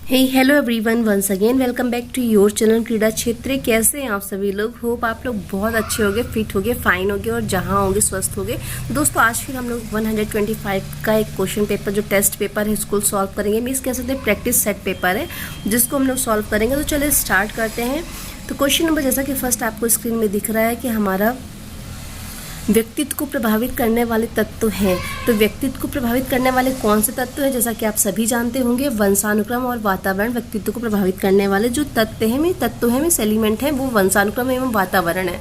Hey hello everyone, once again welcome back to your channel Krida Kshetra. कैसे हैं आप सभी लोग? होप आप लोग बहुत अच्छे होंगे, फिट होंगे, फाइन होंगे और जहां होंगे स्वस्थ होंगे। दोस्तों आज फिर हम लोग 125 का एक क्वेश्चन पेपर जो टेस्ट पेपर है इसको सॉल्व करेंगे। मीन्स कह सकते हैं प्रैक्टिस सेट पेपर है जिसको हम लोग सॉल्व करेंगे। तो चलिए स्टार्ट करते हैं। तो क्वेश्चन नंबर जैसा कि फर्स्ट आपको स्क्रीन में दिख रहा है कि हमारा व्यक्तित्व को प्रभावित करने वाले तत्व हैं। तो व्यक्तित्व को प्रभावित करने वाले कौन से तत्व हैं? जैसा कि आप सभी जानते होंगे, वंशानुक्रम और वातावरण व्यक्तित्व को प्रभावित करने वाले जो तत्व हैं, एलिमेंट हैं, वो वंशानुक्रम एवं वातावरण है।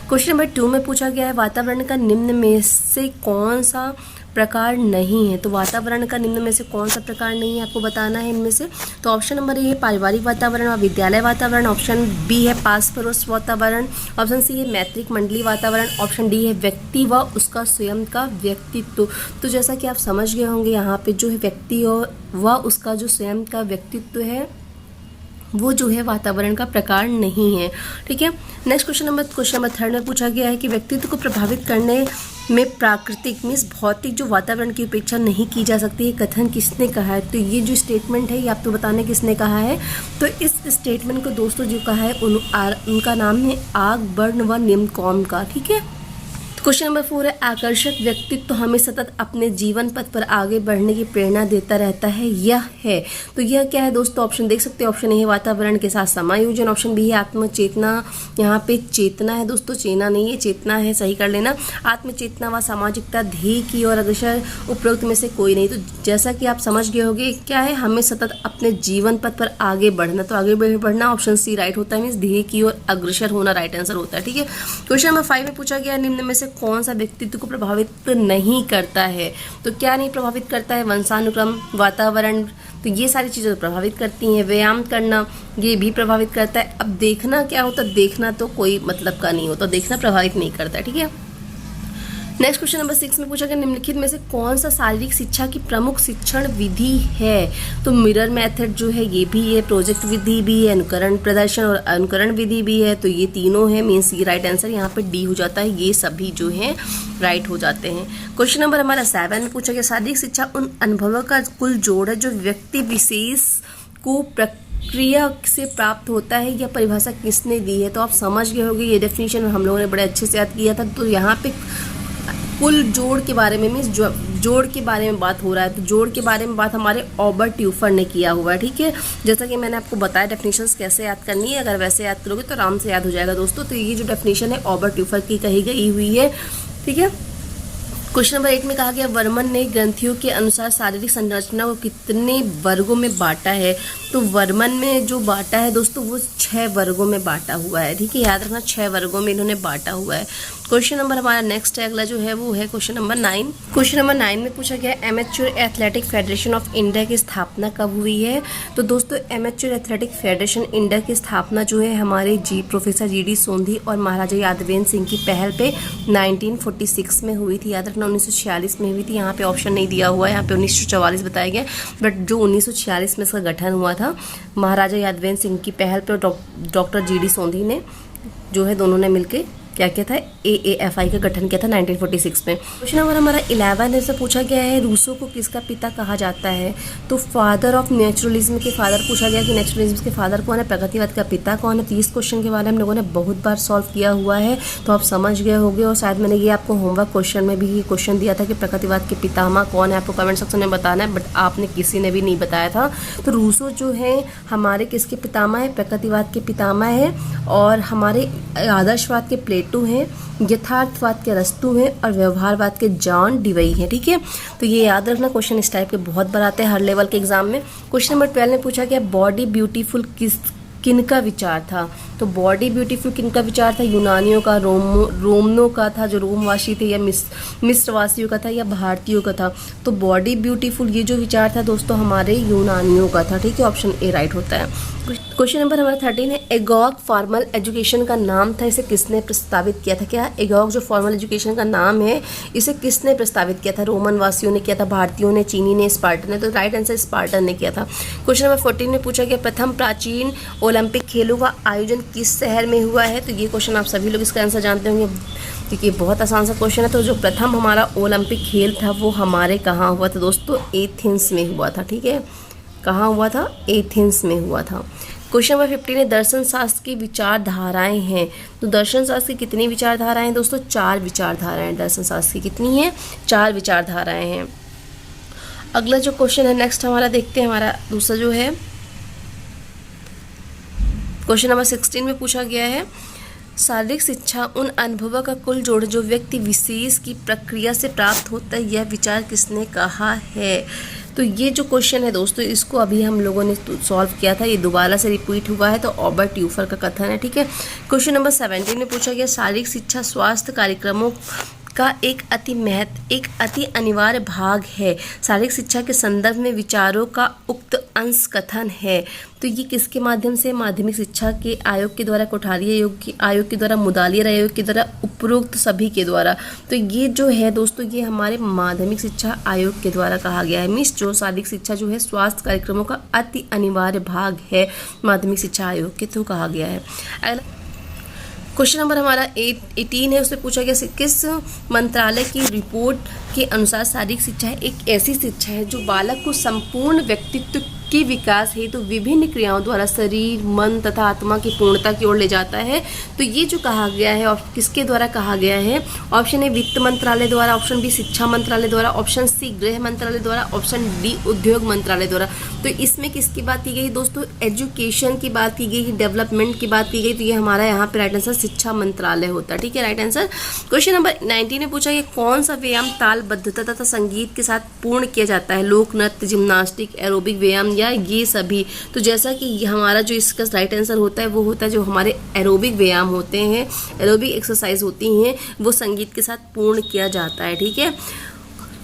क्वेश्चन नंबर 2 में पूछा गया है वातावरण का निम्न में से कौन सा प्रकार नहीं है। तो वातावरण का निम्न में से कौन सा प्रकार नहीं है आपको बताना है इनमें से। तो ऑप्शन नंबर ए है पारिवारिक वातावरण और विद्यालय वातावरण, ऑप्शन बी है पास पड़ोस वातावरण, ऑप्शन सी है मैत्रिक मंडलीय वातावरण, ऑप्शन डी है व्यक्ति व उसका स्वयं का व्यक्तित्व। तो जैसा कि आप समझ गए होंगे यहाँ पे जो है व्यक्ति व उसका जो स्वयं का व्यक्तित्व है वो जो है वातावरण का प्रकार नहीं है। ठीक है। नेक्स्ट क्वेश्चन नंबर 3 में पूछा गया है कि व्यक्तित्व को प्रभावित करने में प्राकृतिक मीन्स भौतिक जो वातावरण की उपेक्षा नहीं की जा सकती है, कथन किसने कहा है? तो ये जो स्टेटमेंट है ये आपको बताने किसने कहा है। तो इस स्टेटमेंट को दोस्तों जो कहा है उनका नाम है आग बर्न व निम्न कौम का। ठीक है। क्वेश्चन नंबर 4 है आकर्षक व्यक्तित्व तो हमें सतत अपने जीवन पथ पर आगे बढ़ने की प्रेरणा देता रहता है, यह है। तो यह क्या है दोस्तों? ऑप्शन देख सकते हैं। ऑप्शन ए है वातावरण के साथ समायोजन, ऑप्शन बी है आत्मचेतना। यहाँ पे चेतना है दोस्तों, चेना नहीं है, चेतना है, सही कर लेना। आत्मचेतना व सामाजिकता, ध्येय की और अग्रसर, उपरोक्त में से कोई नहीं। तो जैसा कि आप समझ गए होंगे क्या है, हमें सतत अपने जीवन पथ पर आगे बढ़ना। तो आगे बढ़ना ऑप्शन सी राइट होता है, मीन्स ध्येय की और अग्रसर होना राइट आंसर होता है। ठीक है। क्वेश्चन नंबर 5 में पूछा गया निम्न में से कौन सा व्यक्तित्व को प्रभावित नहीं करता है। तो क्या नहीं प्रभावित करता है? वंशानुक्रम, वातावरण, तो ये सारी चीज़ें प्रभावित करती हैं। व्यायाम करना ये भी प्रभावित करता है। अब देखना क्या होता है? देखना तो कोई मतलब का नहीं होता, देखना प्रभावित नहीं करता है। ठीक है। नेक्स्ट क्वेश्चन नंबर 6 में पूछा गया निम्नलिखित में से कौन सा शारीरिक शिक्षा की प्रमुख शिक्षण विधि है। तो मिरर मेथड जो है ये भी है, प्रोजेक्ट विधि भी है, अनुकरण प्रदर्शन और अनुकरण विधि भी है। तो ये तीनों है, मीन्स ये राइट आंसर यहाँ पे डी हो जाता है। ये सभी जो है राइट हो जाते हैं। क्वेश्चन नंबर हमारा 7 में पूछा गया शारीरिक शिक्षा उन अनुभवों का कुल जोड़ है जो व्यक्ति विशेष को प्रक्रिया से प्राप्त होता है। यह परिभाषा किसने दी है? तो आप समझ गए होंगे, ये डेफिनेशन हम लोगों ने बड़े अच्छे से याद किया था। तो यहाँ पे कुल जोड़ के बारे में मीन्स जोड़ के बारे में बात हो रहा है। तो जोड़ के बारे में बात हमारे ऑबर्ट ट्यूफर ने किया हुआ है। ठीक है। जैसा कि मैंने आपको बताया डेफिनेशंस कैसे याद करनी है, अगर वैसे याद करोगे तो आराम से याद हो जाएगा दोस्तों। तो ये जो डेफिनेशन है ऑबर्ट ट्यूफर की कही गई हुई है। ठीक है। क्वेश्चन नंबर 8 में कहा गया वर्मन ने ग्रंथियों के अनुसार शारीरिक संरचना को कितने वर्गों में बांटा है। तो वर्मन में जो बांटा है दोस्तों वो 6 वर्गों में बांटा हुआ है। ठीक है, याद रखना 6 वर्गों में इन्होंने बांटा हुआ है। क्वेश्चन नंबर हमारा नेक्स्ट है अगला जो है वो है क्वेश्चन नंबर 9। क्वेश्चन नंबर 9 में पूछा गया amateur athletic federation of India की स्थापना कब हुई है। तो दोस्तों एमेच्योर एथलेटिक फेडरेशन इंडिया की स्थापना जो है हमारे प्रोफेसर GD सोंधी और महाराजा यादवेंद्र सिंह की पहल पे 1946 में हुई थी। याद रखना 1946 में हुई थी। यहाँ पे ऑप्शन नहीं दिया हुआ है, यहाँ पे 1944 बताया गया, बट जो 1946 में इसका गठन हुआ था महाराजा यादवेंद्र सिंह की पहल पर डॉक्टर GD सोंधी ने जो है दोनों ने मिलकर क्या किया था, AAFI का गठन किया था 1946 में। क्वेश्चन नंबर हमारा 11 से पूछा गया है रूसो को किसका पिता कहा जाता है। तो फादर ऑफ नेचुरलिज्म के फादर पूछा गया कि नेचुरलिज्म के फादर कौन है, प्रगतिवाद का पिता कौन है। तो इस क्वेश्चन के बारे में हम लोगों ने बहुत बार सॉल्व किया हुआ है, तो आप समझ गए होंगे। और शायद मैंने ये आपको होमवर्क क्वेश्चन में भी ये क्वेश्चन दिया था कि प्रगतिवाद के पितामह कौन है, आपको कमेंट सेक्शन में बताना है, बट आपने किसी ने भी नहीं बताया था। तो रूसो जो है हमारे किसके पितामह है, प्रगतिवाद के पितामह है। और हमारे आदर्शवाद के प्लेटो हैं, यथार्थवाद के अरस्तू हैं और व्यवहारवाद के जॉन डिवई हैं। ठीक है। तो ये याद रखना, क्वेश्चन इस टाइप के बहुत बार आते हैं हर लेवल के एग्जाम में। क्वेश्चन नंबर 12 में पूछा गया बॉडी ब्यूटीफुल किनका विचार था। तो बॉडी ब्यूटीफुल किनका विचार था, यूनानियों का, रोमनों का था जो रोमवासी थे, या मिस्रवासियों का था, या भारतीयों का था। तो बॉडी ब्यूटीफुल ये जो विचार था दोस्तों हमारे यूनानियों का था। ठीक है, ऑप्शन ए राइट होता है। क्वेश्चन नंबर हमारा 13 है एगॉग फॉर्मल एजुकेशन का नाम था, इसे किसने प्रस्तावित किया था। क्या एगॉग जो फॉर्मल एजुकेशन का नाम है इसे किसने प्रस्तावित किया था, रोमन वासियों ने किया था, भारतीयों ने, चीनी ने, स्पार्टन ने। तो राइट आंसर स्पार्टन ने किया था। क्वेश्चन नंबर 14 में पूछा गया प्रथम प्राचीन ओलंपिक खेलों का आयोजन किस शहर में हुआ है। तो ये क्वेश्चन आप सभी लोग इसका आंसर जानते होंगे क्योंकि बहुत आसान सा क्वेश्चन है। तो जो प्रथम हमारा ओलंपिक खेल था वो हमारे कहाँ हुआ था दोस्तों, एथेंस में हुआ था। ठीक है, कहाँ हुआ था? एथेंस में हुआ था। क्वेश्चन नंबर 15 है दर्शन शास्त्र की विचारधाराएं हैं। तो दर्शन शास्त्र की कितनी विचारधाराएं हैं दोस्तों? 4 विचारधाराएं। दर्शन शास्त्र की कितनी है? 4 विचारधाराएं हैं। अगला जो क्वेश्चन है नेक्स्ट हमारा देखते हैं, हमारा दूसरा जो है क्वेश्चन नंबर 16 में पूछा गया है शारीरिक शिक्षा उन अनुभवों का कुल जोड़ जो व्यक्ति विशेष की प्रक्रिया से प्राप्त होता है, यह विचार किसने कहा है? तो ये जो क्वेश्चन है दोस्तों, इसको अभी हम लोगों ने सॉल्व किया था, ये दोबारा से रिपीट हुआ है, तो ऑबर्ट यूफर का कथन है, ठीक है। क्वेश्चन नंबर 17 में पूछा गया शारीरिक शिक्षा स्वास्थ्य कार्यक्रमों का एक अति अनिवार्य भाग है। शारीरिक शिक्षा के संदर्भ में विचारों का उक्त अंश कथन है। तो ये किसके माध्यम से? माध्यमिक शिक्षा के आयोग के द्वारा, कोठारी आयोग के द्वारा, मुदालियर आयोग के द्वारा, उपरोक्त सभी के द्वारा। तो ये जो है दोस्तों, ये हमारे माध्यमिक शिक्षा आयोग के द्वारा कहा गया है। मीन्स जो शारीरिक शिक्षा जो है स्वास्थ्य कार्यक्रमों का अति अनिवार्य भाग है, माध्यमिक शिक्षा आयोग के थ्रू कहा गया है। अगला क्वेश्चन नंबर हमारा 18 है, उसमें पूछा गया किस मंत्रालय की रिपोर्ट के अनुसार शारीरिक शिक्षा एक ऐसी शिक्षा है जो बालक को संपूर्ण व्यक्तित्व के विकास हेतु तो विभिन्न क्रियाओं द्वारा शरीर, मन तथा आत्मा की पूर्णता की ओर ले जाता है। तो ये जो कहा गया है किसके द्वारा कहा गया है? ऑप्शन ए वित्त मंत्रालय द्वारा, ऑप्शन बी शिक्षा मंत्रालय द्वारा, ऑप्शन सी गृह मंत्रालय द्वारा, ऑप्शन डी उद्योग मंत्रालय द्वारा। तो इसमें किसकी बात की गई दोस्तों? एजुकेशन की बात की गई, डेवलपमेंट की बात की गई। तो ये हमारा यहाँ पे राइट आंसर शिक्षा मंत्रालय होता है, ठीक है, राइट आंसर। क्वेश्चन नंबर 19 में पूछा गया कौन सा व्यायाम तालबद्धता तथा संगीत के साथ पूर्ण किया जाता है? लोक नृत्य, जिम्नास्टिक, एरोबिक व्यायाम या ये सभी? तो जैसा कि हमारा जो इसका राइट आंसर होता है वो होता है जो हमारे एरोबिक व्यायाम होते हैं, एरोबिक एक्सरसाइज होती हैं, वो संगीत के साथ पूर्ण किया जाता है, ठीक है।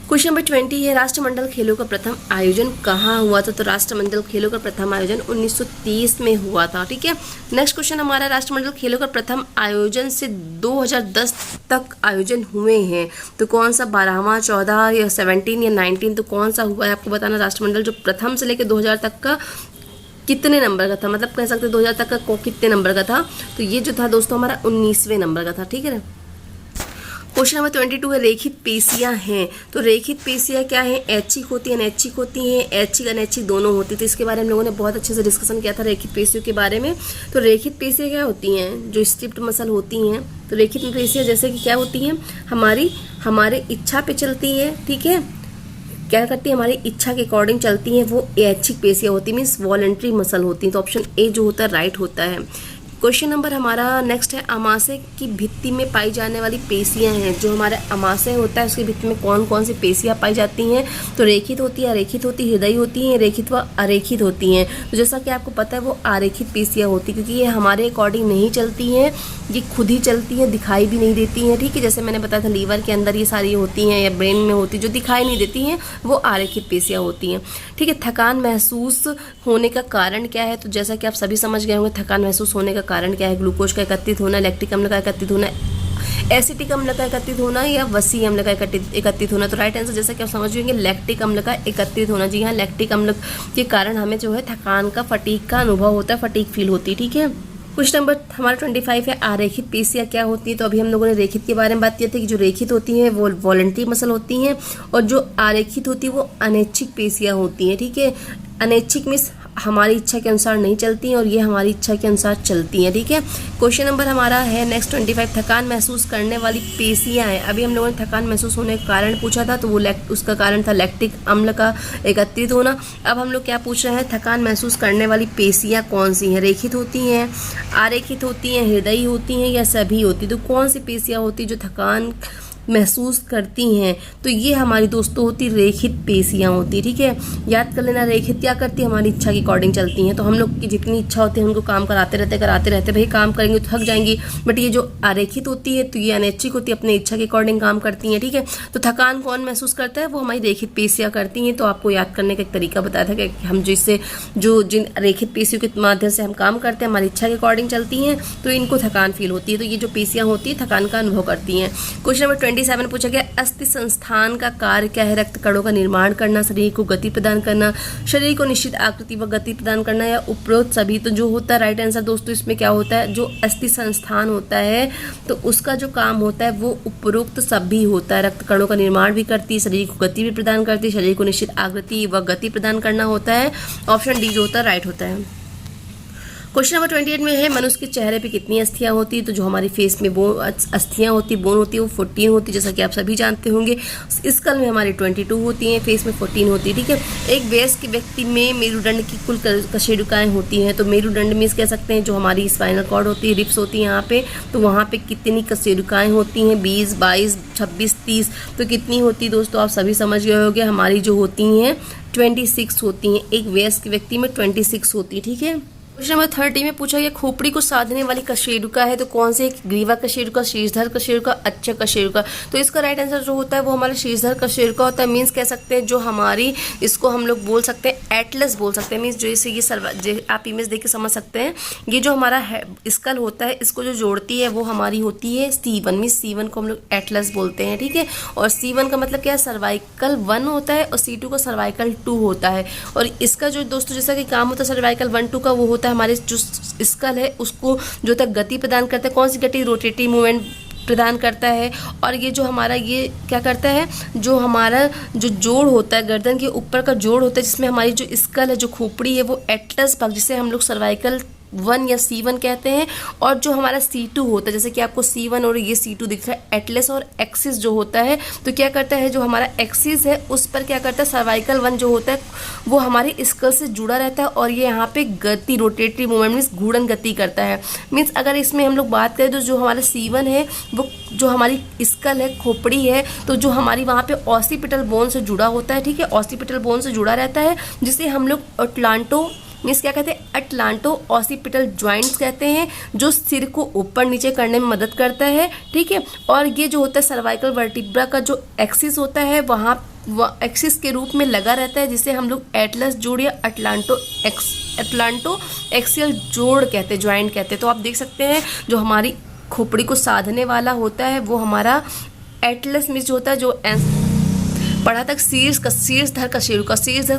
क्वेश्चन नंबर 20 है राष्ट्रमंडल खेलों का प्रथम आयोजन कहाँ हुआ था? तो राष्ट्रमंडल खेलों का प्रथम आयोजन 1930 में हुआ था, ठीक है। नेक्स्ट क्वेश्चन हमारा राष्ट्रमंडल खेलों का प्रथम आयोजन से 2010 तक आयोजन हुए हैं। तो कौन सा 12वां, 14 या 17 या 19? तो कौन सा हुआ है आपको बताना। राष्ट्रमंडल जो प्रथम से लेकर 2000 तक का कितने नंबर का था, मतलब कह सकते 2000 तक का कितने नंबर का था? तो ये जो था दोस्तों हमारा 19वें नंबर का था, ठीक है ना। क्वेश्चन नंबर 22 है रेखित पेशियां हैं। तो रेखित पेशियां क्या है? ऐच्छिक होती है, अनैच्छिक होती हैं, ऐच्छिक अनैच्छिक दोनों होती है। तो इसके बारे में हम लोगों ने बहुत अच्छे से डिस्कशन किया था रेखित पेशियों के बारे में। तो रेखित पेशियां क्या होती हैं? जो स्ट्रिप्ड मसल होती हैं। तो रेखित पेशियां जैसे कि क्या होती हैं? हमारे इच्छा पे चलती है, ठीक है, क्या करती है? हमारी इच्छा के अकॉर्डिंग चलती हैं, वो ऐच्छिक पेशियां होती है, मीन्स वॉलंटरी मसल होती हैं। तो ऑप्शन ए जो होता है राइट होता है। क्वेश्चन नंबर हमारा नेक्स्ट है अमाशय की भित्ति में पाई जाने वाली पेशियां हैं। जो हमारा अमाशय होता है उसकी भित्ति में कौन कौन सी पेशियां पाई जाती हैं? तो रेखित होती है, अरेखित होती है, हृदय होती है, रेखित व अरेखित होती हैं। तो जैसा कि आपको पता है वो अरेखित पेशियां होती है, क्योंकि ये हमारे अकॉर्डिंग नहीं चलती हैं, ये खुद ही चलती हैं, दिखाई भी नहीं देती हैं, ठीक है। जैसे मैंने बताया था लीवर के अंदर ये सारी होती हैं या ब्रेन में होती है, जो दिखाई नहीं देती हैं वो अरेखित पेशियां होती हैं, ठीक है। थकान महसूस होने का कारण क्या है? तो जैसा कि आप सभी समझ गए होंगे थकान महसूस होने का कारण क्या है? ग्लूकोज का एकत्रित होना, लैक्टिक अम्ल का एकत्रित होना, एसिटिक अम्ल का एकत्रित होना या वसी अम्ल का एकत्रित होना। तो राइट आंसर जैसा कि आप समझ जाएंगे लैक्टिक अम्ल का एकत्रित होना। जी हाँ, लैक्टिक अम्ल के कारण हमें जो है थकान का, फटीग का अनुभव होता है, फटीग फील होती है, ठीक है। क्वेश्चन नंबर हमारा 25 है आरेखित पेशियां क्या होती है? तो अभी हम लोगों ने रेखित के बारे में बात की थी कि जो रेखित होती हैं वो वॉलंटरी मसल होती हैं और जो आरेखित होती है वो अनैच्छिक पेशियां होती हैं, ठीक है। अनैच्छिक मीन्स हमारी इच्छा के अनुसार नहीं चलती हैं और ये हमारी इच्छा के अनुसार चलती हैं, ठीक है। क्वेश्चन नंबर हमारा है नेक्स्ट 25 थकान महसूस करने वाली पेशियां हैं। अभी हम लोगों ने थकान महसूस होने का कारण पूछा था, तो वो उसका कारण था लैक्टिक अम्ल का एकत्रित होना। अब हम लोग क्या पूछ रहे हैं? थकान महसूस करने वाली पेशियां कौन सी हैं? रेखित होती हैं, आरेखित होती हैं, हृदयी होती हैं या सभी होती? तो कौन सी पेशियां होती है जो थकान महसूस करती हैं? तो ये हमारी दोस्तों होती रेखित पेशियां होती, ठीक है। याद कर लेना रेखित क्या करती है? हमारी इच्छा के अकॉर्डिंग चलती हैं। तो हम लोग की जितनी इच्छा होती है उनको काम कराते रहते भाई काम करेंगे तो थक जाएंगी। बट ये जो अरेखित होती है तो ये अनैच्छिक होती है, अपने इच्छा के अकॉर्डिंग काम करती हैं, ठीक है। तो थकान कौन महसूस करता है? वो हमारी रेखित पेशियां करती हैं। तो आपको याद करने का एक तरीका बताया था कि हम जिससे जिन रेखित पेशियों के माध्यम से हम काम करते हैं, हमारी इच्छा के अकॉर्डिंग चलती हैं, तो इनको थकान फील होती है। तो ये जो पेशियां होती है थकान का अनुभव करती हैं। क्वेश्चन नंबर 27 पूछा गया अस्थि संस्थान का कार्य क्या है? रक्त कणों का निर्माण करना, शरीर को गति प्रदान करना, शरीर को निश्चित आकृति व गति प्रदान करना, या उपरोक्त सभी। तो जो होता है राइट आंसर दोस्तों इसमें क्या होता है, जो अस्थि संस्थान होता है तो उसका जो काम होता है वो उपरोक्त सभी होता है। रक्त कणों का निर्माण भी करती है, शरीर को गति भी प्रदान करती है, शरीर को निश्चित आकृति व गति प्रदान करना होता है। ऑप्शन डी जो होता है राइट होता है। क्वेश्चन नंबर 28 में है मनुष्य के चेहरे पे कितनी अस्थियां होती है? तो जो हमारी फेस में अस्थियां होती, बोन होती है वो 14 होती है, जैसा कि आप सभी जानते होंगे। स्कल में हमारी 22 होती हैं, फेस में 14 होती है, ठीक है। एक वयस्क व्यक्ति में मेरुदंड की कुल कशेरुकाएँ होती हैं। तो मेरुदंड में कह सकते हैं जो हमारी स्पाइनल कॉर्ड होती है, रिप्स होती है यहाँ पे, तो वहाँ पे कितनी कशेरुकाएँ होती हैं? 20, 22, 26, 30। तो कितनी होती दोस्तों आप सभी समझ गए होंगे, हमारी जो होती हैं 26 होती हैं। एक वयस्क व्यक्ति में 26 होती है, ठीक है। क्वेश्चन नंबर 30 में पूछा गया खोपड़ी को साधने वाली कशेरुका है, तो कौन से? ग्रीवा कशेरुका, शीर्षधर कशेरुका, अच्छा कशेरुका। तो इसका राइट आंसर जो होता है वो हमारा शीर्षधर कशेरुका होता है। मीन्स कह सकते हैं जो हमारी, इसको हम लोग बोल सकते हैं एटलस बोल सकते हैं। मीन्स जैसे ये आप इमेज देख के समझ सकते हैं, ये जो हमारा स्कल होता है इसको जो जोड़ती है वो हमारी होती है C1। मीन्स C1 को हम लोग एटलस बोलते हैं, ठीक है। और C1 का मतलब क्या है? सर्वाइकल 1 होता है, और C2 का सर्वाइकल 2 होता है। और इसका जो दोस्तों जैसा कि काम होता है सर्वाइकल 1, 2 का, वो होता है हमारे जो स्कल है उसको जो तक गति प्रदान करता है। कौन सी गति? रोटेटिव मूवमेंट प्रदान करता है। और ये जो हमारा ये क्या करता है, जो हमारा जो जोड़ होता है गर्दन के ऊपर का जोड़ होता है, जिसमें हमारी जो स्कल है, जो खोपड़ी है, वो एटलस भाग, जिसे हम लोग सर्वाइकल 1 या C1 कहते हैं। और जो हमारा C2 होता है, जैसे कि आपको C1 और ये C2 दिख रहा है, एटलस और एक्सिस जो होता है, तो क्या करता है जो हमारा एक्सिस है उस पर क्या करता है, सर्वाइकल 1 जो होता है वो हमारे स्कल से जुड़ा रहता है, और ये यहाँ पे गति, रोटेटरी मूवमेंट मीन्स घूर्णन गति करता है। मीन्स अगर इसमें हम लोग बात करें तो जो हमारा C1 है वो जो हमारी स्कल है, खोपड़ी है, तो जो हमारी वहाँ पे ऑसिपिटल बोन से जुड़ा होता है, ठीक है। ऑसिपिटल बोन से जुड़ा रहता है, जिसे हम लोग अटलांटो मीन्स क्या कहते हैं, अटलांटो ऑसिपिटल जॉइंट्स कहते हैं, जो सिर को ऊपर नीचे करने में मदद करता है, ठीक है। और ये जो होता है सर्वाइकल वर्टिब्रा का जो एक्सिस होता है वहाँ एक्सिस के रूप में लगा रहता है, जिसे हम लोग एटलस जोड़ या अटलांटो एक्सियल जोड़ कहते हैं, ज्वाइंट कहते हैं। तो आप देख सकते हैं जो हमारी खोपड़ी को साधने वाला होता है वो हमारा एटलस मीन्स जो होता है, जो पढ़ा तक शीर्षधर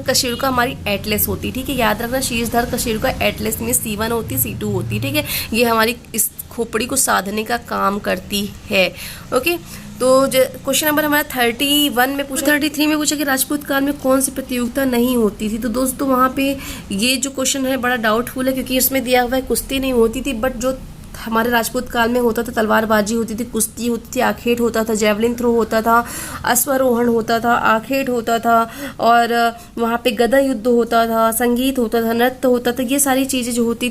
कशेरुका हमारी एटलस होती है, ठीक है। याद रखना शीर्षधर कशेरुका एटलस में C1 होती, C2 होती, ठीक है। ये हमारी इस खोपड़ी को साधने का काम करती है, ओके। तो क्वेश्चन नंबर हमारा 31 में पूछा, 33 में पूछा कि राजपूत काल में कौन सी प्रतियोगिता नहीं होती थी? तो दोस्तों वहाँ पे ये जो क्वेश्चन है बड़ा डाउटफुल है, क्योंकि इसमें दिया हुआ है कुश्ती नहीं होती थी, बट जो हमारे राजपूत काल में होता था तलवारबाजी होती थी, कुश्ती होती थी, आखेट होता था, जेवलिन थ्रो होता था, अश्वारोहण होता था, आखेट होता था, और वहाँ पे गदा युद्ध होता था, संगीत होता था, नृत्य होता था। ये सारी चीज़ें जो होती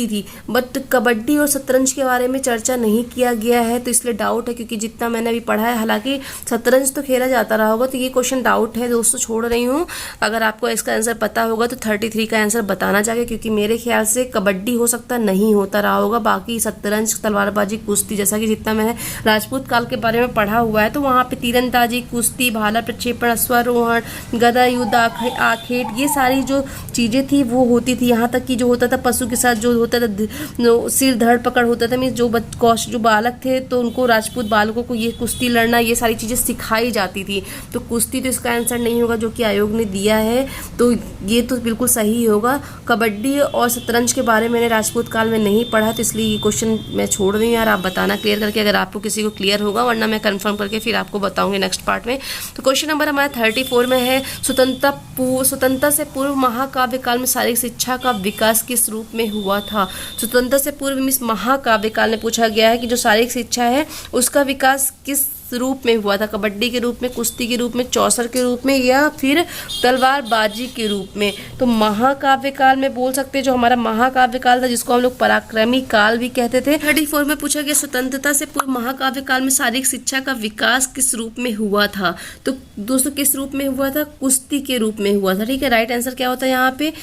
थी। बट कबड्डी और शतरंज के बारे में चर्चा नहीं किया गया है, तो इसलिए डाउट है, क्योंकि जितना मैंने अभी पढ़ा है, हालांकि शतरंज तो खेला जाता रहा होगा, तो ये क्वेश्चन डाउट है दोस्तों, छोड़ रही हूँ। अगर आपको इसका आंसर पता होगा तो 33 का आंसर बताना चाहिए, क्योंकि मेरे ख्याल से कबड्डी हो सकता नहीं होता रहा होगा, बाकी शतरंज, तलवारबाजी, कुश्ती, जैसा कि जितना मैंने राजपूत काल के बारे में पढ़ा हुआ है, तो वहाँ पे तीरंदाजी, कुश्ती, भाला प्रक्षेपण, अश्वारोहण, गदा युद्ध, आखेट, ये सारी जो चीज़ें थी वो होती थी। यहाँ तक कि जो होता था पशु के साथ जो होता था सिर धड़ पकड़ होता था, मीन्स जो बालक थे तो उनको, राजपूत बालकों को ये कुश्ती लड़ना, ये सारी चीज़ें सिखाई जाती थी। तो कुश्ती तो इसका आंसर नहीं होगा जो कि आयोग ने दिया है, तो ये तो बिल्कुल सही होगा। कबड्डी और शतरंज के बारे में मैंने राजपूत काल में नहीं पढ़ा, तो इसलिए ये क्वेश्चन मैं छोड़ रही हूँ यार। आप बताना क्लियर करके अगर आपको किसी को क्लियर होगा, वरना मैं कंफर्म करके फिर आपको बताऊंगी नेक्स्ट पार्ट में। तो क्वेश्चन नंबर हमारा 34 में है स्वतंत्रता से पूर्व महाकाव्य काल में शारीरिक शिक्षा का विकास किस रूप में हुआ था? स्वतंत्रता से पूर्व मिस महाकाव्य काल में पूछा गया है कि जो शारीरिक शिक्षा है उसका विकास किस रूप में हुआ था? कबड्डी के रूप में, कुश्ती के रूप में, चौसर के रूप में, या फिर तलवारबाजी के रूप में? तो महाकाव्य काल में बोल सकते हैं, जो हमारा महाकाव्य काल था, जिसको हम लोग पराक्रमी काल भी कहते थे। 34 में पूछा गया स्वतंत्रता से पूर्व महाकाव्य काल में शारीरिक शिक्षा का विकास किस रूप में हुआ था? तो दोस्तों किस रूप में हुआ था? कुश्ती के रूप में हुआ था, ठीक है। राइट आंसर क्या होता है यहाँ पे?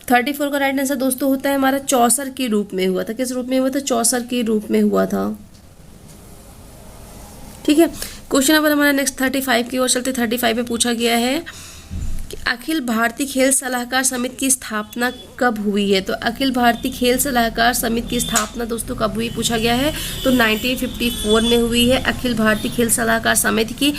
34 का राइट आंसर दोस्तों होता है हमारा चौसर के रूप में हुआ था। किस रूप में हुआ था? चौसर के रूप में हुआ था, ठीक है। क्वेश्चन नंबर हमारा नेक्स्ट 35 की ओर चलते। 35 में पूछा गया है कि अखिल भारतीय खेल सलाहकार समिति की स्थापना कब हुई है? तो अखिल भारतीय खेल सलाहकार समिति की स्थापना दोस्तों कब हुई पूछा गया है, तो 1954 में हुई है। अखिल भारतीय खेल सलाहकार समिति की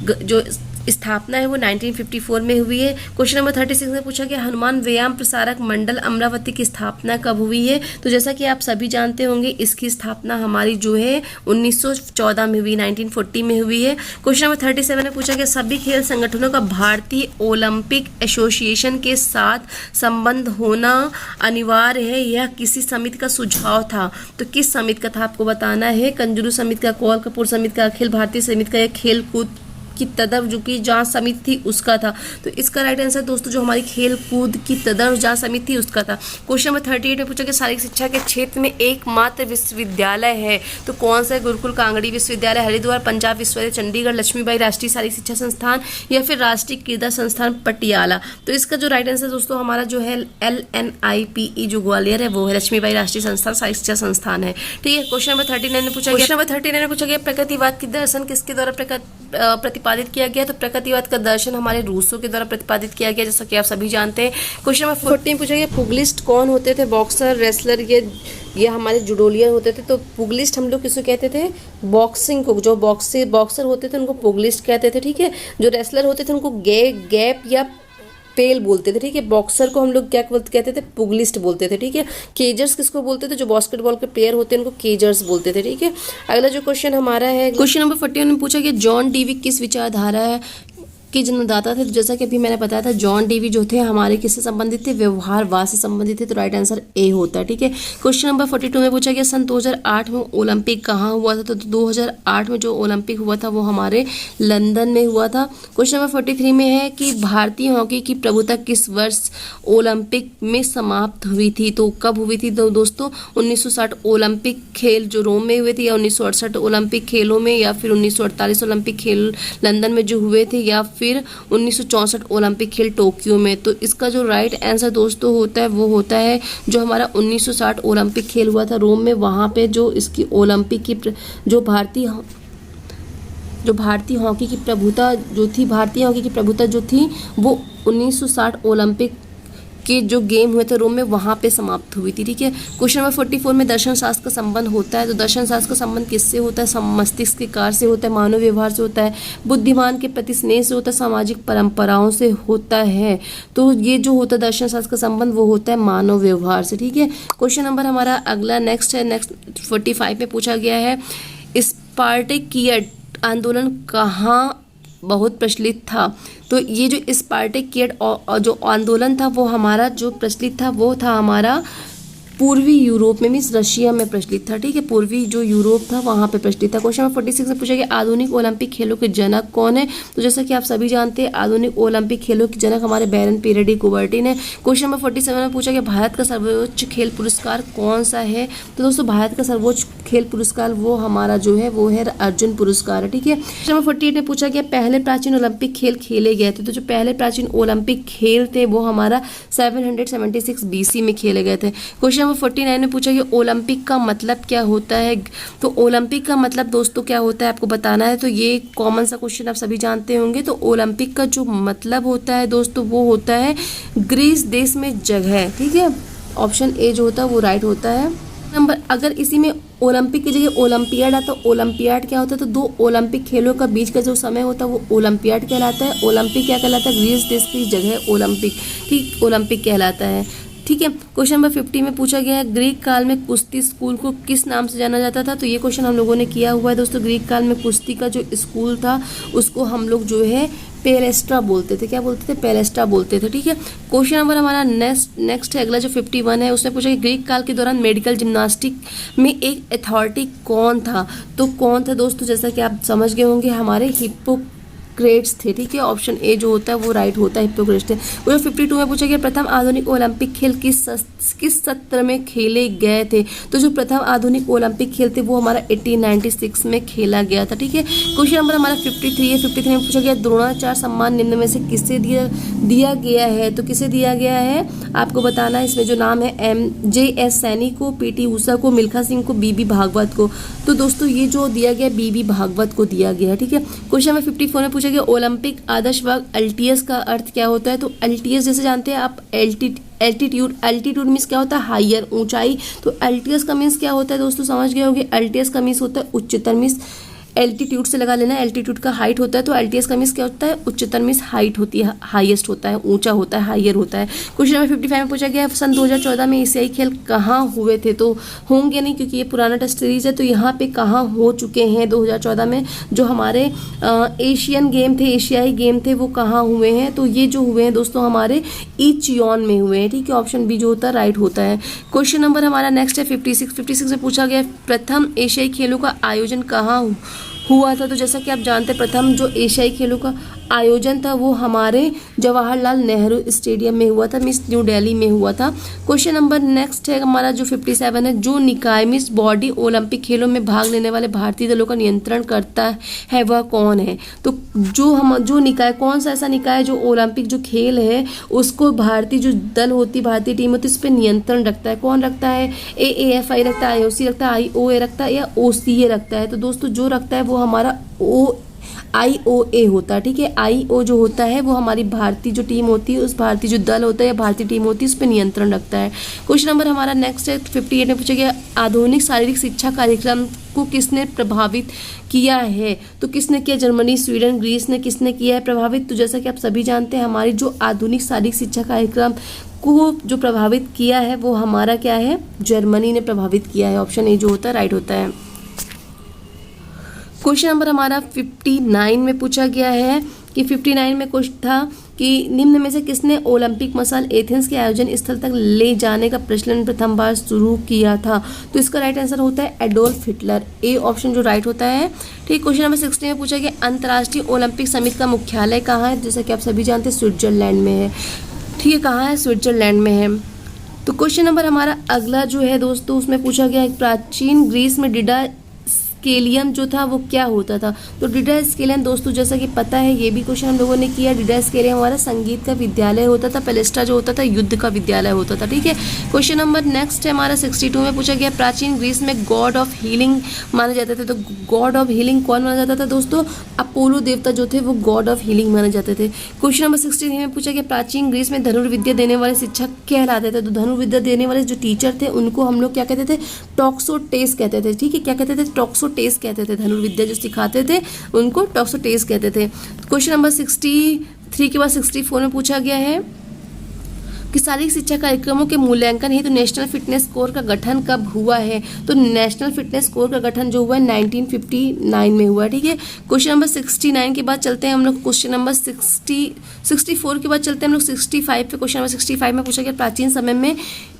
जो स्थापना है वो 1954 में हुई है। क्वेश्चन नंबर 36 में पूछा गया हनुमान व्यायाम प्रसारक मंडल अमरावती की स्थापना कब हुई है? तो जैसा कि आप सभी जानते होंगे इसकी स्थापना हमारी जो है 1914 में हुई, 1940 में हुई है। क्वेश्चन नंबर 37 में पूछा गया सभी खेल संगठनों का भारतीय ओलंपिक एसोसिएशन के साथ संबंध होना अनिवार्य है, यह किसी समिति का सुझाव था? तो किस समिति का था आपको बताना है। कंजूरू समिति का, कौल कपूर समिति का, अखिल भारतीय समिति का, या खेल कूद की तदव जो कि जांच समिति थी उसका था? तो इसका राइट आंसर दोस्तों जो हमारी खेल कूद की तदव जांच समिति थी उसका था। क्वेश्चन नंबर 38 में पूछा कि शारीरिक शिक्षा के क्षेत्र में एकमात्र विश्वविद्यालय है, तो कौन सा है? गुरुकुल कांगड़ी विश्वविद्यालय, हरिद्वार, पंजाब विश्वविद्यालय चंडीगढ़, लक्ष्मीबाई राष्ट्रीय शारीरिक शिक्षा संस्थान, या फिर राष्ट्रीय क्रीड़ा संस्थान पटियाला? तो इसका जो राइट आंसर दोस्तों हमारा जो है LNIPE जो ग्वालियर है वो है, लक्ष्मीबाई राष्ट्रीय संस्थान शारीरिक शिक्षा संस्थान है। ठीक है। क्वेश्चन नंबर 39 में पूछा गया प्रकृतिवाद की दर्शन किसके द्वारा प्रतिपादित किया गया? तो प्रकृतिवाद का दर्शन हमारे रूसों के द्वारा प्रतिपादित किया गया, जैसा कि आप सभी जानते हैं। क्वेश्चन नंबर 14 पूछा गया पुगलिस्ट कौन होते थे? बॉक्सर, रेसलर, ये हमारे जुडोलियन होते थे। तो पुगलिस्ट हम लोग किसको कहते थे? बॉक्सिंग को। जो बॉक्सर होते थे उनको पुगलिस्ट कहते थे। ठीक है। जो रेसलर होते थे उनको गैप या पेल बोलते थे। ठीक है। बॉक्सर को हम लोग क्या कहते थे? पुगलिस्ट बोलते थे। ठीक है। केजर्स किसको बोलते थे? जो बास्केटबॉल के प्लेयर होते हैं उनको केजर्स बोलते थे। ठीक है। अगला जो क्वेश्चन हमारा है क्वेश्चन नंबर 41 में पूछा गया जॉन डीवी किस विचारधारा के जन्मदाता थे? तो जैसा कि अभी मैंने बताया था जॉन डीवी जो थे हमारे किससे संबंधित थे? व्यवहारवाद से संबंधित थे। तो राइट आंसर ए होता है। ठीक है। क्वेश्चन नंबर 42 में पूछा गया सन 2008 में ओलंपिक कहाँ हुआ था? तो 2008 में जो ओलंपिक हुआ था वो हमारे लंदन में हुआ था। क्वेश्चन नंबर 43 में है कि भारतीय हॉकी की प्रभुता किस वर्ष ओलंपिक में समाप्त हुई थी? तो कब हुई थी? तो दोस्तों 1960 ओलंपिक खेल जो रोम में हुए थे, या 1968 ओलंपिक खेलों में, या फिर 1948 ओलंपिक खेल लंदन में जो हुए थे, या फिर 1964 ओलंपिक खेल टोक्यो में? तो इसका जो राइट आंसर दोस्तों होता है वो होता है जो हमारा 1960 ओलंपिक खेल हुआ था रोम में, वहाँ पे जो इसकी ओलंपिक की जो भारतीय हॉकी की प्रभुता जो थी, भारतीय हॉकी की प्रभुता जो थी वो 1960 ओलंपिक के जो गेम हुए थे रोम में वहाँ पे समाप्त हुई थी। ठीक है। क्वेश्चन नंबर 44 में दर्शन शास्त्र का संबंध होता है। तो दर्शन शास्त्र का संबंध किससे होता है? मस्तिष्क के कार्य से होता है, मानव व्यवहार से होता है, बुद्धिमान के प्रति स्नेह से होता है, सामाजिक परंपराओं से होता है। तो ये जो होता है दर्शन शास्त्र का संबंध वो होता है मानव व्यवहार से। ठीक है। क्वेश्चन नंबर हमारा अगला नेक्स्ट 45 में पूछा गया है स्पार्टकियड आंदोलन कहाँ बहुत प्रचलित था? तो ये जो स्पार्टकियड जो आंदोलन था वो हमारा जो प्रचलित था वो था हमारा पूर्वी यूरोप में, मीन्स रशिया में प्रचलित था। ठीक है। पूर्वी जो यूरोप था वहाँ पे प्रचलित था। क्वेश्चन नंबर 46 में पूछा गया आधुनिक ओलंपिक खेलों के जनक कौन है? तो जैसा कि आप सभी जानते हैं आधुनिक ओलंपिक खेलों के जनक हमारे बैरन पीरेडी कुबर्टिन है। क्वेश्चन नंबर 47 में पूछा गया भारत का सर्वोच्च खेल पुरस्कार कौन सा है? तो दोस्तों भारत का सर्वोच्च खेल पुरस्कार वो हमारा जो है वो है अर्जुन पुरस्कार है। ठीक है। क्वेश्चन नंबर 48 में पूछा गया पहले प्राचीन ओलंपिक खेल खेले गए थे? तो जो पहले प्राचीन ओलंपिक खेल थे वो हमारा 776 BC में खेले गए थे। क्वेश्चन 49 में पूछा कि ओलंपिक का मतलब क्या होता है? तो ओलंपिक का मतलब दोस्तों क्या होता है आपको बताना है। तो ये कॉमन सा क्वेश्चन आप सभी जानते होंगे। तो ओलंपिक का जो मतलब होता है दोस्तों वो होता है ग्रीस देश में जगह। ठीक है। ऑप्शन ए जो होता है वो राइट होता है। नंबर अगर इसी में ओलंपिक की जगह ओलंपियाड आता तो ओलंपियाड क्या होता है? तो दो ओलंपिक खेलों का बीच का जो समय होता है वो ओलंपियाड कहलाता है। ओलंपिक क्या कहलाता है? ग्रीस देश की जगह ओलंपिक, ठीक, ओलंपिक कहलाता है। ठीक है। क्वेश्चन नंबर 50 में पूछा गया है ग्रीक काल में कुश्ती स्कूल को किस नाम से जाना जाता था? तो ये क्वेश्चन हम लोगों ने किया हुआ है दोस्तों। ग्रीक काल में कुश्ती का जो स्कूल था उसको हम लोग जो है पेलेस्ट्रा बोलते थे। क्या बोलते थे? पेलेस्ट्रा बोलते थे। ठीक है। क्वेश्चन नंबर हमारा नेक्स्ट है अगला जो 51 है उसने पूछा कि ग्रीक काल के दौरान मेडिकल जिम्नास्टिक में एक अथॉरिटी कौन था? तो कौन था दोस्तों? जैसा कि आप समझ गए होंगे हमारे हिप्पोक्रेट्स थे। ठीक है। ऑप्शन ए जो होता है वो राइट होता है, हिप्पोक्रेट्स थे। वो 52 में पूछा गया प्रथम आधुनिक ओलंपिक खेल किस सत्र में खेले गए थे? तो जो प्रथम आधुनिक ओलंपिक खेल थे वो हमारा 1896 में खेला गया था। ठीक है। क्वेश्चन नंबर हमारा 53 है। 53 में पूछा गया द्रोणाचार्य सम्मान निम्न में से किसे दिया गया है? तो किसे दिया गया है आपको बताना है। इसमें जो नाम है MJS सैनी को, PT ऊषा को, मिल्खा सिंह को, BB भागवत को। तो दोस्तों ये जो दिया गया BB भागवत को दिया गया है। ठीक है। क्वेश्चन नंबर 54 में पूछा पूछा गया ओलंपिक आदर्श वर्ग एलटीएस का अर्थ क्या होता है। तो एलटीएस जैसे जानते हैं आप, एल्टीट्यूड मीन्स क्या होता है, हायर, ऊंचाई। तो एलटीएस का मीन्स क्या होता है दोस्तों, समझ गए होंगे। एलटीएस का मीन्स होता है उच्चतर, मीन्स एल्टीट्यूड से लगा लेना, एल्टीट्यूड का हाइट होता है। तो एलटीएस का मीन्स क्या होता है, उच्चतर मीन्स हाइट होती है, हाईएस्ट होता है, ऊंचा होता है, हायर होता है। क्वेश्चन नंबर 55 में पूछा गया सन 2014 में एशियाई खेल कहाँ हुए थे। तो होंगे नहीं क्योंकि ये पुराना टेस्ट सीरीज है। तो यहाँ पे कहाँ हो चुके हैं 2014 में, जो हमारे एशियन गेम थे, एशियाई गेम थे, वो कहाँ हुए हैं। तो ये जो हुए हैं दोस्तों हमारे इचियोन में हुए हैं, ठीक है। ऑप्शन बी जो होता है राइट होता है। क्वेश्चन नंबर हमारा नेक्स्ट है 56 में पूछा गया प्रथम एशियाई खेलों का आयोजन कहाँ हुआ था। तो जैसा कि आप जानते हैं प्रथम जो एशियाई खेलों का आयोजन था वो हमारे जवाहरलाल नेहरू स्टेडियम में हुआ था, मीन्स न्यू दिल्ली में हुआ था। क्वेश्चन नंबर नेक्स्ट है हमारा जो 57 है, जो निकाय मीन्स बॉडी ओलंपिक खेलों में भाग लेने वाले भारतीय दलों का नियंत्रण करता है वह कौन है। तो जो निकाय, कौन सा ऐसा निकाय जो ओलंपिक जो खेल है उसको भारतीय जो दल होती, भारतीय टीम होती, उस पर नियंत्रण रखता है। कौन रखता है, AAFI रखता है, IOC रखता है, IOA रखता है, या OCA रखता है। तो दोस्तों जो रखता है वो हमारा IOA होता है, ठीक है। IO जो होता है वो हमारी भारतीय जो टीम होती है, उस भारतीय जो दल होता है या भारतीय टीम होती है उस पर नियंत्रण रखता है। क्वेश्चन नंबर हमारा नेक्स्ट है 58 में पूछा गया आधुनिक शारीरिक शिक्षा कार्यक्रम को किसने प्रभावित किया है। तो किसने किया, जर्मनी, स्वीडन, ग्रीस ने किसने किया है प्रभावित। तो जैसा कि आप सभी जानते हैं हमारी जो आधुनिक शारीरिक शिक्षा कार्यक्रम को जो प्रभावित किया है वो हमारा क्या है, जर्मनी ने प्रभावित किया है। ऑप्शन ए जो होता है राइट होता है। क्वेश्चन नंबर हमारा 59 में पूछा गया है कि 59 में क्वेश्चन था कि निम्न में से किसने ओलंपिक मसाल एथेंस के आयोजन स्थल तक ले जाने का प्रचलन प्रथम बार शुरू किया था। तो इसका राइट आंसर होता है एडोल्फ हिटलर, ए ऑप्शन जो राइट होता है, ठीक। क्वेश्चन नंबर 60 में पूछा गया अंतर्राष्ट्रीय ओलंपिक समिति का मुख्यालय कहाँ है। जैसा कि आप सभी जानते हैं स्विट्जरलैंड में है, ठीक है। कहाँ है, स्विट्जरलैंड में है। तो क्वेश्चन नंबर हमारा अगला जो है दोस्तों उसमें पूछा गया है प्राचीन ग्रीस में डिडा स्केलियन जो था वो क्या होता था। तो डिडा स्केलियन दोस्तों जैसा कि पता है ये भी क्वेश्चन हम लोगों ने किया, डिडा स्केलियन हमारा संगीत का विद्यालय होता था, पेलेस्ट्रा जो होता था युद्ध का विद्यालय होता था, ठीक है। क्वेश्चन नंबर नेक्स्ट है हमारा 62 में पूछा गया प्राचीन ग्रीस में गॉड ऑफ हीलिंग माने जाते थे। तो गॉड ऑफ हीलिंग कौन माना जाता था दोस्तों, अपोलो देवता जो थे वो गॉड ऑफ हीलिंग माने जाते थे। क्वेश्चन नंबर 63 में पूछा गया प्राचीन ग्रीस में धनुर्विद्या देने वाले शिक्षक कहलाते थे। तो धनुर्विद्या देने वाले जो टीचर थे उनको हम लोग क्या कहते थे, टॉक्सोटेस कहते थे, ठीक है। क्या कहते थे, टॉक्सोटेस कहते थे। धनुर्विद्या जो सिखाते थे उनको टॉक्सोटेस कहते थे। क्वेश्चन नंबर 63 के बाद 64 में पूछा गया है कि शारीरिक शिक्षा कार्यक्रमों के मूल्यांकन हेतु नेशनल फिटनेस स्कोर का गठन कब हुआ है। तो नेशनल फिटनेस स्कोर का गठन जो हुआ है 1959 में हुआ है, ठीक है। क्वेश्चन नंबर 69 के बाद चलते हैं हम लोग क्वेश्चन नंबर 64 के बाद चलते हैं हम लोग 65 पे। क्वेश्चन नंबर 65 में पूछा गया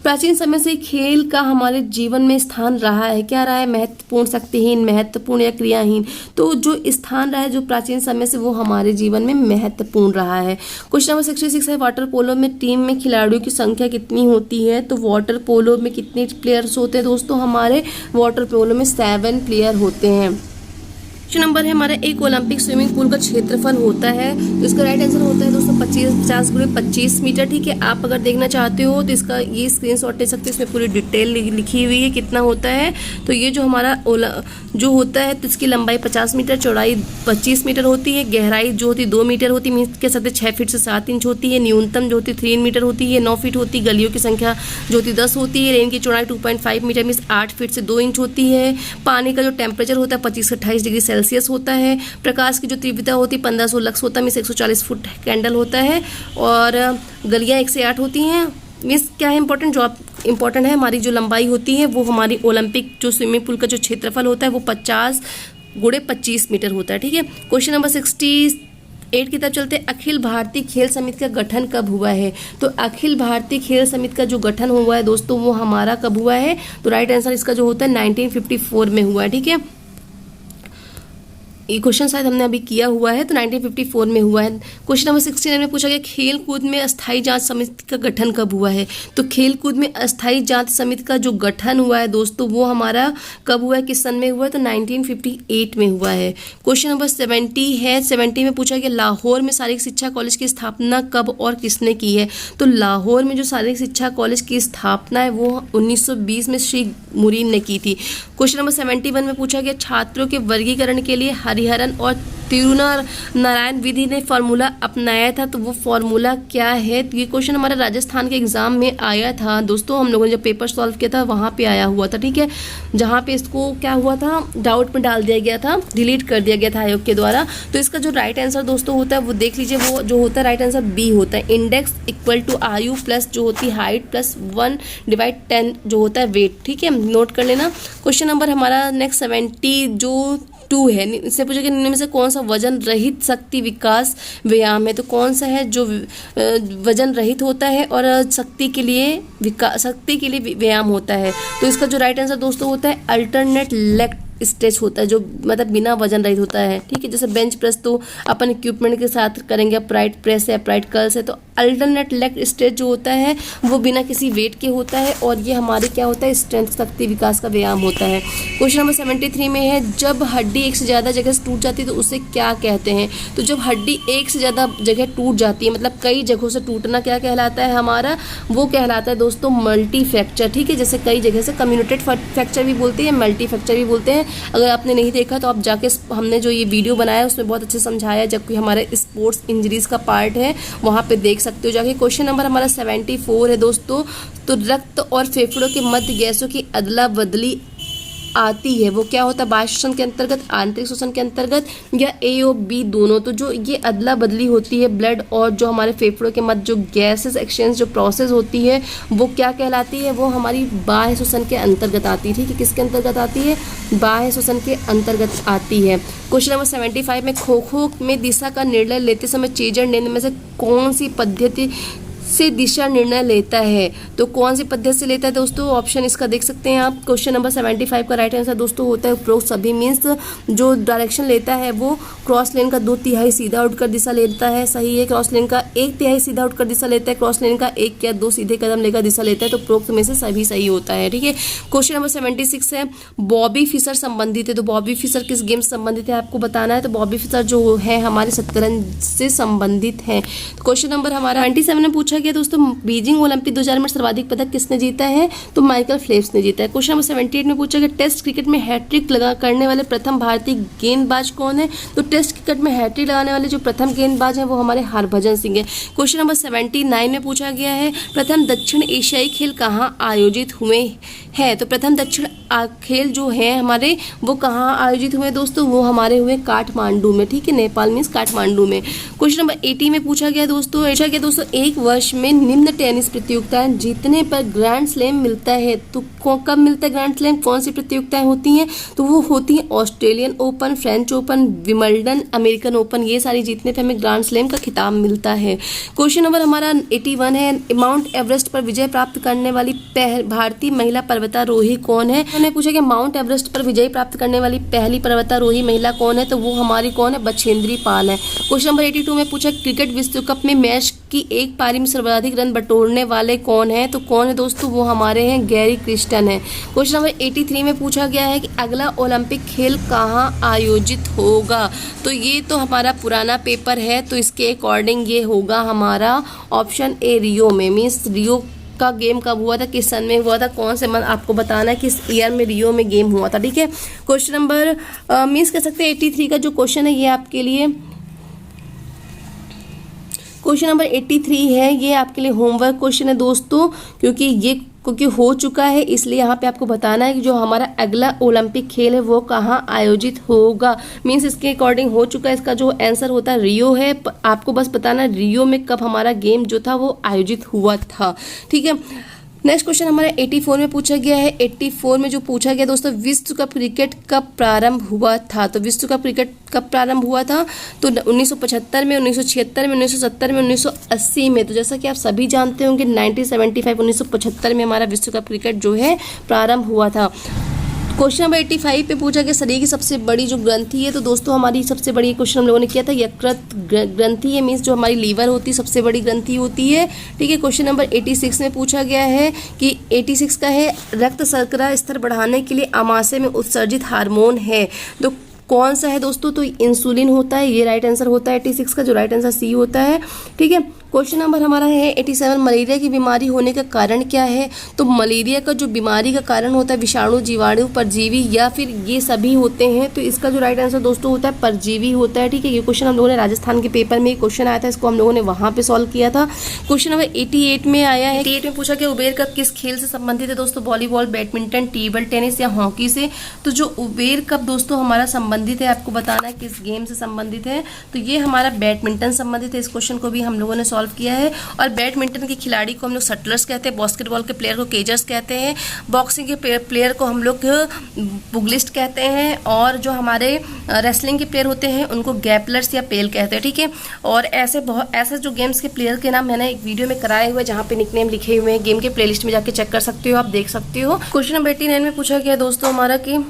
प्राचीन समय से खेल का हमारे जीवन में स्थान रहा है, क्या रहा है, महत्वपूर्ण, शक्तिहीन, महत्वपूर्ण या क्रियाहीन। तो जो स्थान रहा है जो प्राचीन समय से वो हमारे जीवन में महत्वपूर्ण रहा है। क्वेश्चन नंबर 66 है वाटर पोलो में टीम में खिलाड़ियों की संख्या कितनी होती है। तो वाटर पोलो में कितने प्लेयर्स होते हैं दोस्तों, हमारे वाटर पोलो में 7 प्लेयर होते हैं। क्वेश्चन नंबर है हमारा एक ओलंपिक स्विमिंग पूल का क्षेत्रफल होता है। तो इसका राइट आंसर होता है दोस्तों 50 × 25 मीटर, ठीक है। आप अगर देखना चाहते हो तो इसका ये स्क्रीनशॉट ले सकते हो, इसमें पूरी डिटेल लिखी हुई है कितना होता है। तो ये जो हमारा जो होता है तो इसकी लंबाई 50 मीटर, चौड़ाई 25 मीटर होती है, गहराई जो होती है 2 मीटर होती है, मीन्स कह सकते 6 फीट से 7 इंच होती है, न्यूनतम जो होती है 3 मीटर होती है, 9 फीट होती है, गलियों की संख्या जो होती है 10 होती है, रेन की चौड़ाई 2.5 मीटर मीन्स 8 फीट से 2 इंच होती है, पानी का जो टेम्परेचर होता है 25 से 28 डिग्री सेल्सियस होता है, प्रकाश की जो तीव्रता होती है 1500 लक्स होता है मीन्स 140 फुट कैंडल होता है, और गलियाँ 1 से 8 होती हैं। मीन्स क्या है इंपॉर्टेंट, जो इंपॉर्टेंट है हमारी जो लंबाई होती है वो हमारी ओलंपिक जो स्विमिंग पूल का जो क्षेत्रफल होता है वो 50 × 25 मीटर होता है, ठीक है। क्वेश्चन नंबर 68 की तरफ चलते हैं अखिल भारतीय खेल समिति का गठन कब हुआ है। तो अखिल भारतीय खेल समिति का जो गठन हुआ है दोस्तों वो हमारा कब हुआ है। तो राइट आंसर इसका जो होता है 1954 में हुआ है, ठीक है। ये क्वेश्चन शायद हमने अभी किया हुआ है, तो 1954 में हुआ है। क्वेश्चन नंबर 69 में पूछा गया खेल कूद में अस्थायी जांच समिति का गठन कब हुआ है। तो खेल कूद में अस्थायी जांच समिति का जो गठन हुआ है दोस्तों वो हमारा कब हुआ है, किस सन में हुआ है। तो 1958 में हुआ है। क्वेश्चन नंबर 70 है, 70 में पूछा गया लाहौर में शारीरिक शिक्षा कॉलेज की स्थापना कब और किसने की है। तो लाहौर में जो शारीरिक शिक्षा कॉलेज की स्थापना है वो 1920 में श्री मुरीन ने की थी। क्वेश्चन नंबर 71 में पूछा गया छात्रों के वर्गीकरण के लिए हरिहरन और तिरुनारायण विधि ने फार्मूला अपनाया था, तो वो फार्मूला क्या है? तो ये क्वेश्चन हमारा राजस्थान के एग्जाम में आया था दोस्तों, हम लोगों ने जब पेपर सॉल्व किया था वहाँ पे आया हुआ था, ठीक है, जहाँ पे इसको क्या हुआ था, डाउट में डाल दिया गया था, डिलीट कर दिया गया था आयोग के द्वारा। तो इसका जो राइट आंसर दोस्तों होता है वो देख लीजिए, वो जो होता है राइट आंसर बी होता है, इंडेक्स इक्वल टू आयु प्लस जो होती है हाइट प्लस 1/10 जो होता है वेट, ठीक है, नोट कर लेना। क्वेश्चन नंबर हमारा नेक्स्ट 72 है। इससे पूछा कि निम्न में से कौन सा वजन रहित शक्ति विकास व्यायाम है? तो कौन सा है जो वजन रहित होता है और शक्ति के लिए व्यायाम होता है? तो इसका जो राइट आंसर दोस्तों होता है अल्टरनेट लेग स्ट्रेच होता है, जो मतलब बिना वजन रहित होता है, ठीक है। जैसे बेंच प्रेस तो अपन इक्विपमेंट के साथ करेंगे, अप्राइट प्रेस है, अप्राइट कर्ल्स है, तो अल्टरनेट लेग स्ट्रेच जो होता है वो बिना किसी वेट के होता है और ये हमारे क्या होता है, स्ट्रेंथ शक्ति विकास का व्यायाम होता है। क्वेश्चन नंबर 73 में है, जब हड्डी एक से ज़्यादा जगह से टूट जाती है तो उसे क्या कहते हैं? तो जब हड्डी एक से ज़्यादा जगह टूट जाती है, मतलब कई जगहों से टूटना, क्या कहलाता है हमारा? वो कहलाता है दोस्तों मल्टी फ्रैक्चर, ठीक है। जैसे कई जगह से कम्युनिटेड फ्रैक्चर भी बोलते हैं, मल्टी फ्रैक्चर भी बोलते हैं। अगर आपने नहीं देखा तो आप जाके हमने जो ये वीडियो बनाया उसमें बहुत अच्छे समझाया, जबकि हमारे स्पोर्ट्स इंजरीज का पार्ट है वहाँ पे देख सकते हो जाके। क्वेश्चन नंबर हमारा 74 है दोस्तों, तो रक्त और फेफड़ों के मध्य गैसों की अदला बदली आती है, वो क्या होता है? बाह्य शोषण के अंतर्गत, आंतरिक शोषण के अंतर्गत, या ए और बी दोनों? तो जो ये अदला बदली होती है ब्लड और जो हमारे फेफड़ों के मध्य जो गैसेस एक्सचेंज जो प्रोसेस होती है वो क्या कहलाती है? वो हमारी बाह्य शोषण के अंतर्गत आती है, ठीक है। किसके अंतर्गत आती है? बाह्य शोषण के अंतर्गत आती है। क्वेश्चन नंबर 75 में, खो खो में दिशा का निर्णय लेते समय चेजर निम्न में से कौन सी पद्धति से दिशा निर्णय लेता है? तो कौन सी पद्धति से लेता है दोस्तों? ऑप्शन इसका देख सकते हैं आप। क्वेश्चन नंबर 75 का राइट आंसर दोस्तों होता है उपरोक्त सभी, मीन्स जो डायरेक्शन लेता है वो क्रॉस लेन का 2/3 सीधा उठकर दिशा लेता है, सही है। क्रॉस लेन का 1/3 सीधा उठकर दिशा लेता है, क्रॉस लेन का 1 या 2 सीधे कदम लेकर दिशा लेता है, तो उपरोक्त में से सभी सही होता है, ठीक है। क्वेश्चन नंबर 76 है, बॉबी फिशर संबंधित है, तो बॉबी फिशर किस गेम से संबंधित है आपको बताना है। तो बॉबी फिशर जो है हमारे शतरंज से संबंधित है। क्वेश्चन नंबर हमारा 97 में पूछा गया दोस्तों, बीजिंग ओलंपिक 2000 में सर्वाधिक पदक किसने जीता है? तो माइकल फेल्प्स ने जीता है। क्वेश्चन नंबर 78 में पूछा गया, टेस्ट क्रिकेट में हैट्रिक करने वाले प्रथम भारतीय गेंदबाज कौन है? तो टेस्ट क्रिकेट में हैट्रिक लगाने वाले जो प्रथम गेंदबाज हैं वो हमारे हरभजन सिंह है। क्वेश्चन नंबर 79 में पूछा गया है, प्रथम दक्षिण एशियाई खेल कहाँ आयोजित हुए हैं? तो प्रथम दक्षिण खेल जो है हमारे वो कहाँ आयोजित हुए दोस्तों? वो हमारे हुए काठमांडू में, ठीक है, नेपाल मीन्स काठमांडू में। क्वेश्चन नंबर 80 में पूछा गया दोस्तों, एक वर्ष में निम्न टेनिस प्रतियोगिताएं जीतने पर ग्रैंड स्लैम मिलता है, तो कब मिलता है ग्रैंड स्लैम? कौन सी प्रतियोगिताएं होती हैं? तो वो होती हैं Australian open, French open, Wimbledon, American open, ये सारी जीतने पर हमें ग्रैंड स्लैम का खिताब मिलता है। क्वेश्चन नंबर हमारा 81 है, माउंट एवरेस्ट पर विजय प्राप्त करने वाली भारतीय महिला पर्वतारोही कौन है? उन्होंने पूछा कि माउंट एवरेस्ट पर विजय प्राप्त करने वाली पहली पर्वतारोही महिला कौन है? तो वो हमारी कौन है? बछेंद्री पाल है। क्वेश्चन नंबर 82 में पूछा, क्रिकेट विश्व कप में मैच की एक पारी में सर्वाधिक रन बटोरने वाले कौन है? तो कौन है दोस्तों? वो हमारे हैं गैरी क्रिस्टन है। क्वेश्चन नंबर 83 में पूछा गया है कि अगला ओलंपिक खेल कहाँ आयोजित होगा? तो ये तो हमारा पुराना पेपर है, तो इसके अकॉर्डिंग ये होगा हमारा ऑप्शन ए रियो में, मीन्स रियो का गेम कब हुआ था, किस सन में हुआ था, कौन से मंथ आपको बताना है, किस ईयर में रियो में गेम हुआ था, ठीक है। क्वेश्चन नंबर मीन्स कह सकते हैं 83 का जो क्वेश्चन है ये आपके लिए क्वेश्चन नंबर 83 है, ये आपके लिए होमवर्क क्वेश्चन है दोस्तों, क्योंकि हो चुका है इसलिए यहाँ पे आपको बताना है कि जो हमारा अगला ओलंपिक खेल है वो कहाँ आयोजित होगा। मीन्स इसके अकॉर्डिंग हो चुका है, इसका जो आंसर होता है रियो है। आपको बस बताना है रियो में कब हमारा गेम जो था वो आयोजित हुआ था, ठीक है। नेक्स्ट क्वेश्चन हमारा 84 में पूछा गया है। 84 में जो पूछा गया दोस्तों, विश्व कप क्रिकेट कब प्रारंभ हुआ था? तो विश्व कप क्रिकेट कब प्रारंभ हुआ था? तो 1975 में, 1976 में, 1970 में, 1980 में। तो जैसा कि आप सभी जानते होंगे 1975 में हमारा विश्व कप क्रिकेट जो है प्रारंभ हुआ था। क्वेश्चन नंबर 85 पे पूछा गया, शरीर की सबसे बड़ी जो ग्रंथि है, तो दोस्तों हमारी सबसे बड़ी क्वेश्चन हम लोगों ने किया था, यकृत ग्रंथि है, मीन्स जो हमारी लीवर होती है सबसे बड़ी ग्रंथि होती है, ठीक है। क्वेश्चन नंबर 86 में पूछा गया है कि 86 का है, रक्त शर्करा स्तर बढ़ाने के लिए आमाशय में उत्सर्जित हार्मोन है, तो कौन सा है दोस्तों? तो इंसुलिन होता है, ये राइट आंसर होता है 86 का, जो राइट आंसर सी होता है, ठीक है। क्वेश्चन नंबर हमारा है 87, मलेरिया की बीमारी होने का कारण क्या है? तो मलेरिया का जो बीमारी का कारण होता है विषाणु, जीवाणु, परजीवी या फिर ये सभी होते हैं। तो इसका जो राइट आंसर दोस्तों होता है परजीवी होता है। ठीक है, ये क्वेश्चन हम लोगों ने राजस्थान के पेपर में क्वेश्चन आया था, इसको हम लोगों ने वहां पे सॉल्व किया था। क्वेश्चन नंबर 88 में आया है। 88 में पूछा कि उबेर कप किस खेल से संबंधित है? दोस्तों वॉलीबॉल, बैडमिंटन, टेबल टेनिस या हॉकी से। तो जो उबेर कप दोस्तों हमारा संबंधित है, आपको बताना है किस गेम से संबंधित है। तो ये हमारा बैडमिंटन संबंधित है। इस क्वेश्चन को भी हम लोगों ने सॉल्व किया है। और बैडमिंटन के खिलाड़ी को हम लोग शटलर्स कहते हैं, बास्केटबॉल के प्लेयर को केजर्स कहते हैं, बॉक्सिंग के प्लेयर को हम लोग पुगलिस्ट कहते हैं, और जो हमारे रेसलिंग के प्लेयर होते हैं उनको गैपलर्स या पेल कहते हैं। ठीक है, और ऐसे जो गेम्स के प्लेयर के नाम मैंने एक वीडियो में कराए हुए जहाँ पे निकनेम लिखे हुए हैं, गेम के प्लेलिस्ट में जाके चेक कर सकते हो, आप देख सकते हो। क्वेश्चन नंबर 89 में पूछा गया दोस्तों हमारा कि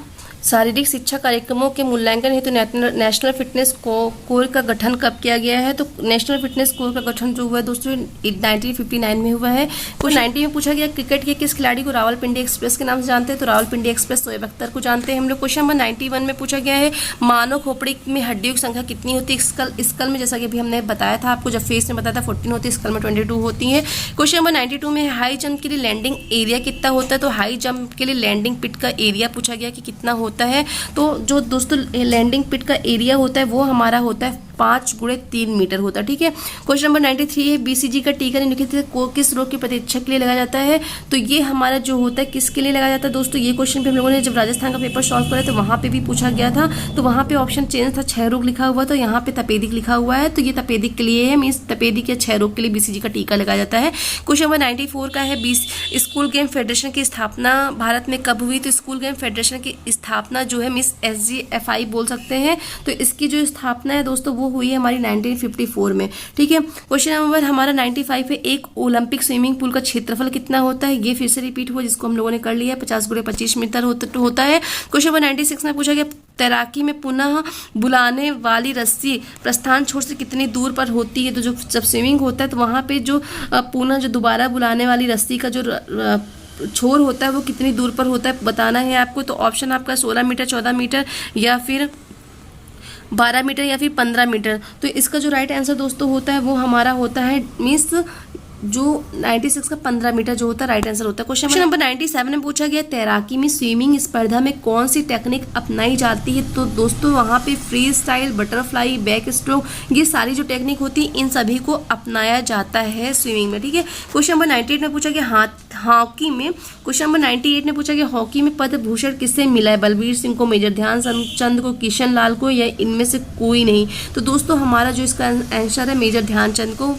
शारीरिक शिक्षा कार्यक्रमों के मूल्यांकन हेतु नेशनल फिटनेस कोर का गठन कब किया गया है? तो नेशनल फिटनेस कोर का गठन जो हुआ है दोस्तों 1959 में हुआ है। कुछ 90 में पूछा गया क्रिकेट के किस खिलाड़ी को रावलपिंडी एक्सप्रेस के नाम से जानते हैं? तो रावलपिंडी एक्सप्रेस शोएब अख्तर को जानते हैं हम लोग। क्वेश्चन नंबर 91 में पूछा गया है मानव खोपड़ी में हड्डियों की संख्या कितनी होती है? स्कल में जैसा कि अभी हमने बताया था आपको, जब फेस में बताया था 14 होती है, स्कल में 22 होती है। क्वेश्चन नंबर 92 में हाई जंप के लिए लैंडिंग एरिया कितना होता है? तो हाई जंप के लिए लैंडिंग पिट का एरिया पूछा गया कि कितना होता है। तो जो दोस्तों लैंडिंग पिट का एरिया होता है वो हमारा होता है 5x3 मीटर होता है। ठीक है, क्वेश्चन नंबर 93 है बीसीजी का टीका निम्नलिखित को किस रोग की प्रतिरक्षा के लिए लगाया जाता है? तो ये हमारा जो होता है किसके लिए लगाया जाता है दोस्तों? ये क्वेश्चन पे हम लोगों ने जब राजस्थान का पेपर सॉल्व करा तो वहाँ पे भी पूछा गया था। तो वहाँ पे ऑप्शन चेंज था, 6 रोग लिखा हुआ, तो यहाँ पे तपेदिक लिखा हुआ है। तो ये तपेदिक के लिए है, मीन्स तपेदिक या 6 रोग के लिए बीसीजी का टीका लगाया जाता है। क्वेश्चन नंबर 94 का है स्कूल गेम फेडरेशन की स्थापना भारत में कब हुई? तो स्कूल गेम फेडरेशन की स्थापना जो है मिस SGFI बोल सकते हैं। तो इसकी जो स्थापना है दोस्तों वो हुई है हमारी 1954 में। ठीक है, क्वेश्चन नंबर हमारा 95 है एक ओलंपिक स्विमिंग पूल का क्षेत्रफल कितना होता है? ये फिर से रिपीट हुआ जिसको हम लोगों ने कर लिया है, 50x25 मीटर होता है। क्वेश्चन नंबर 96 में पूछा गया तैराकी में पुनः बुलाने वाली रस्सी प्रस्थान छोर से कितनी दूर पर होती है? तो जब स्विमिंग होता है तो वहां पे जो पुनः जो दोबारा बुलाने वाली रस्सी का जो छोर होता है वो कितनी दूर पर होता है बताना है आपको। तो ऑप्शन आपका 16 मीटर, 14 मीटर या फिर 12 मीटर या फिर 15 मीटर। तो इसका जो राइट आंसर दोस्तों होता है वो हमारा होता है मीन्स जो 96 का 15 मीटर जो होता है राइट आंसर होता है। क्वेश्चन नंबर 97 में पूछा गया तैराकी में स्विमिंग स्पर्धा में कौन सी टेक्निक अपनाई जाती है? तो दोस्तों वहाँ पे free style, butterfly, back stroke, ये सारी जो टेक्निक होती है इन सभी को अपनाया जाता है स्विमिंग में। ठीक है, क्वेश्चन नंबर 98 में पूछा गया हॉकी में क्वेश्चन नंबर 98 में पूछा गया हॉकी में पद्म भूषण किससे मिला है? बलबीर सिंह को, मेजर ध्यानचंद को, किशन लाल को, या इनमें से कोई नहीं? तो दोस्तों हमारा जो इसका आंसर है मेजर ध्यानचंद को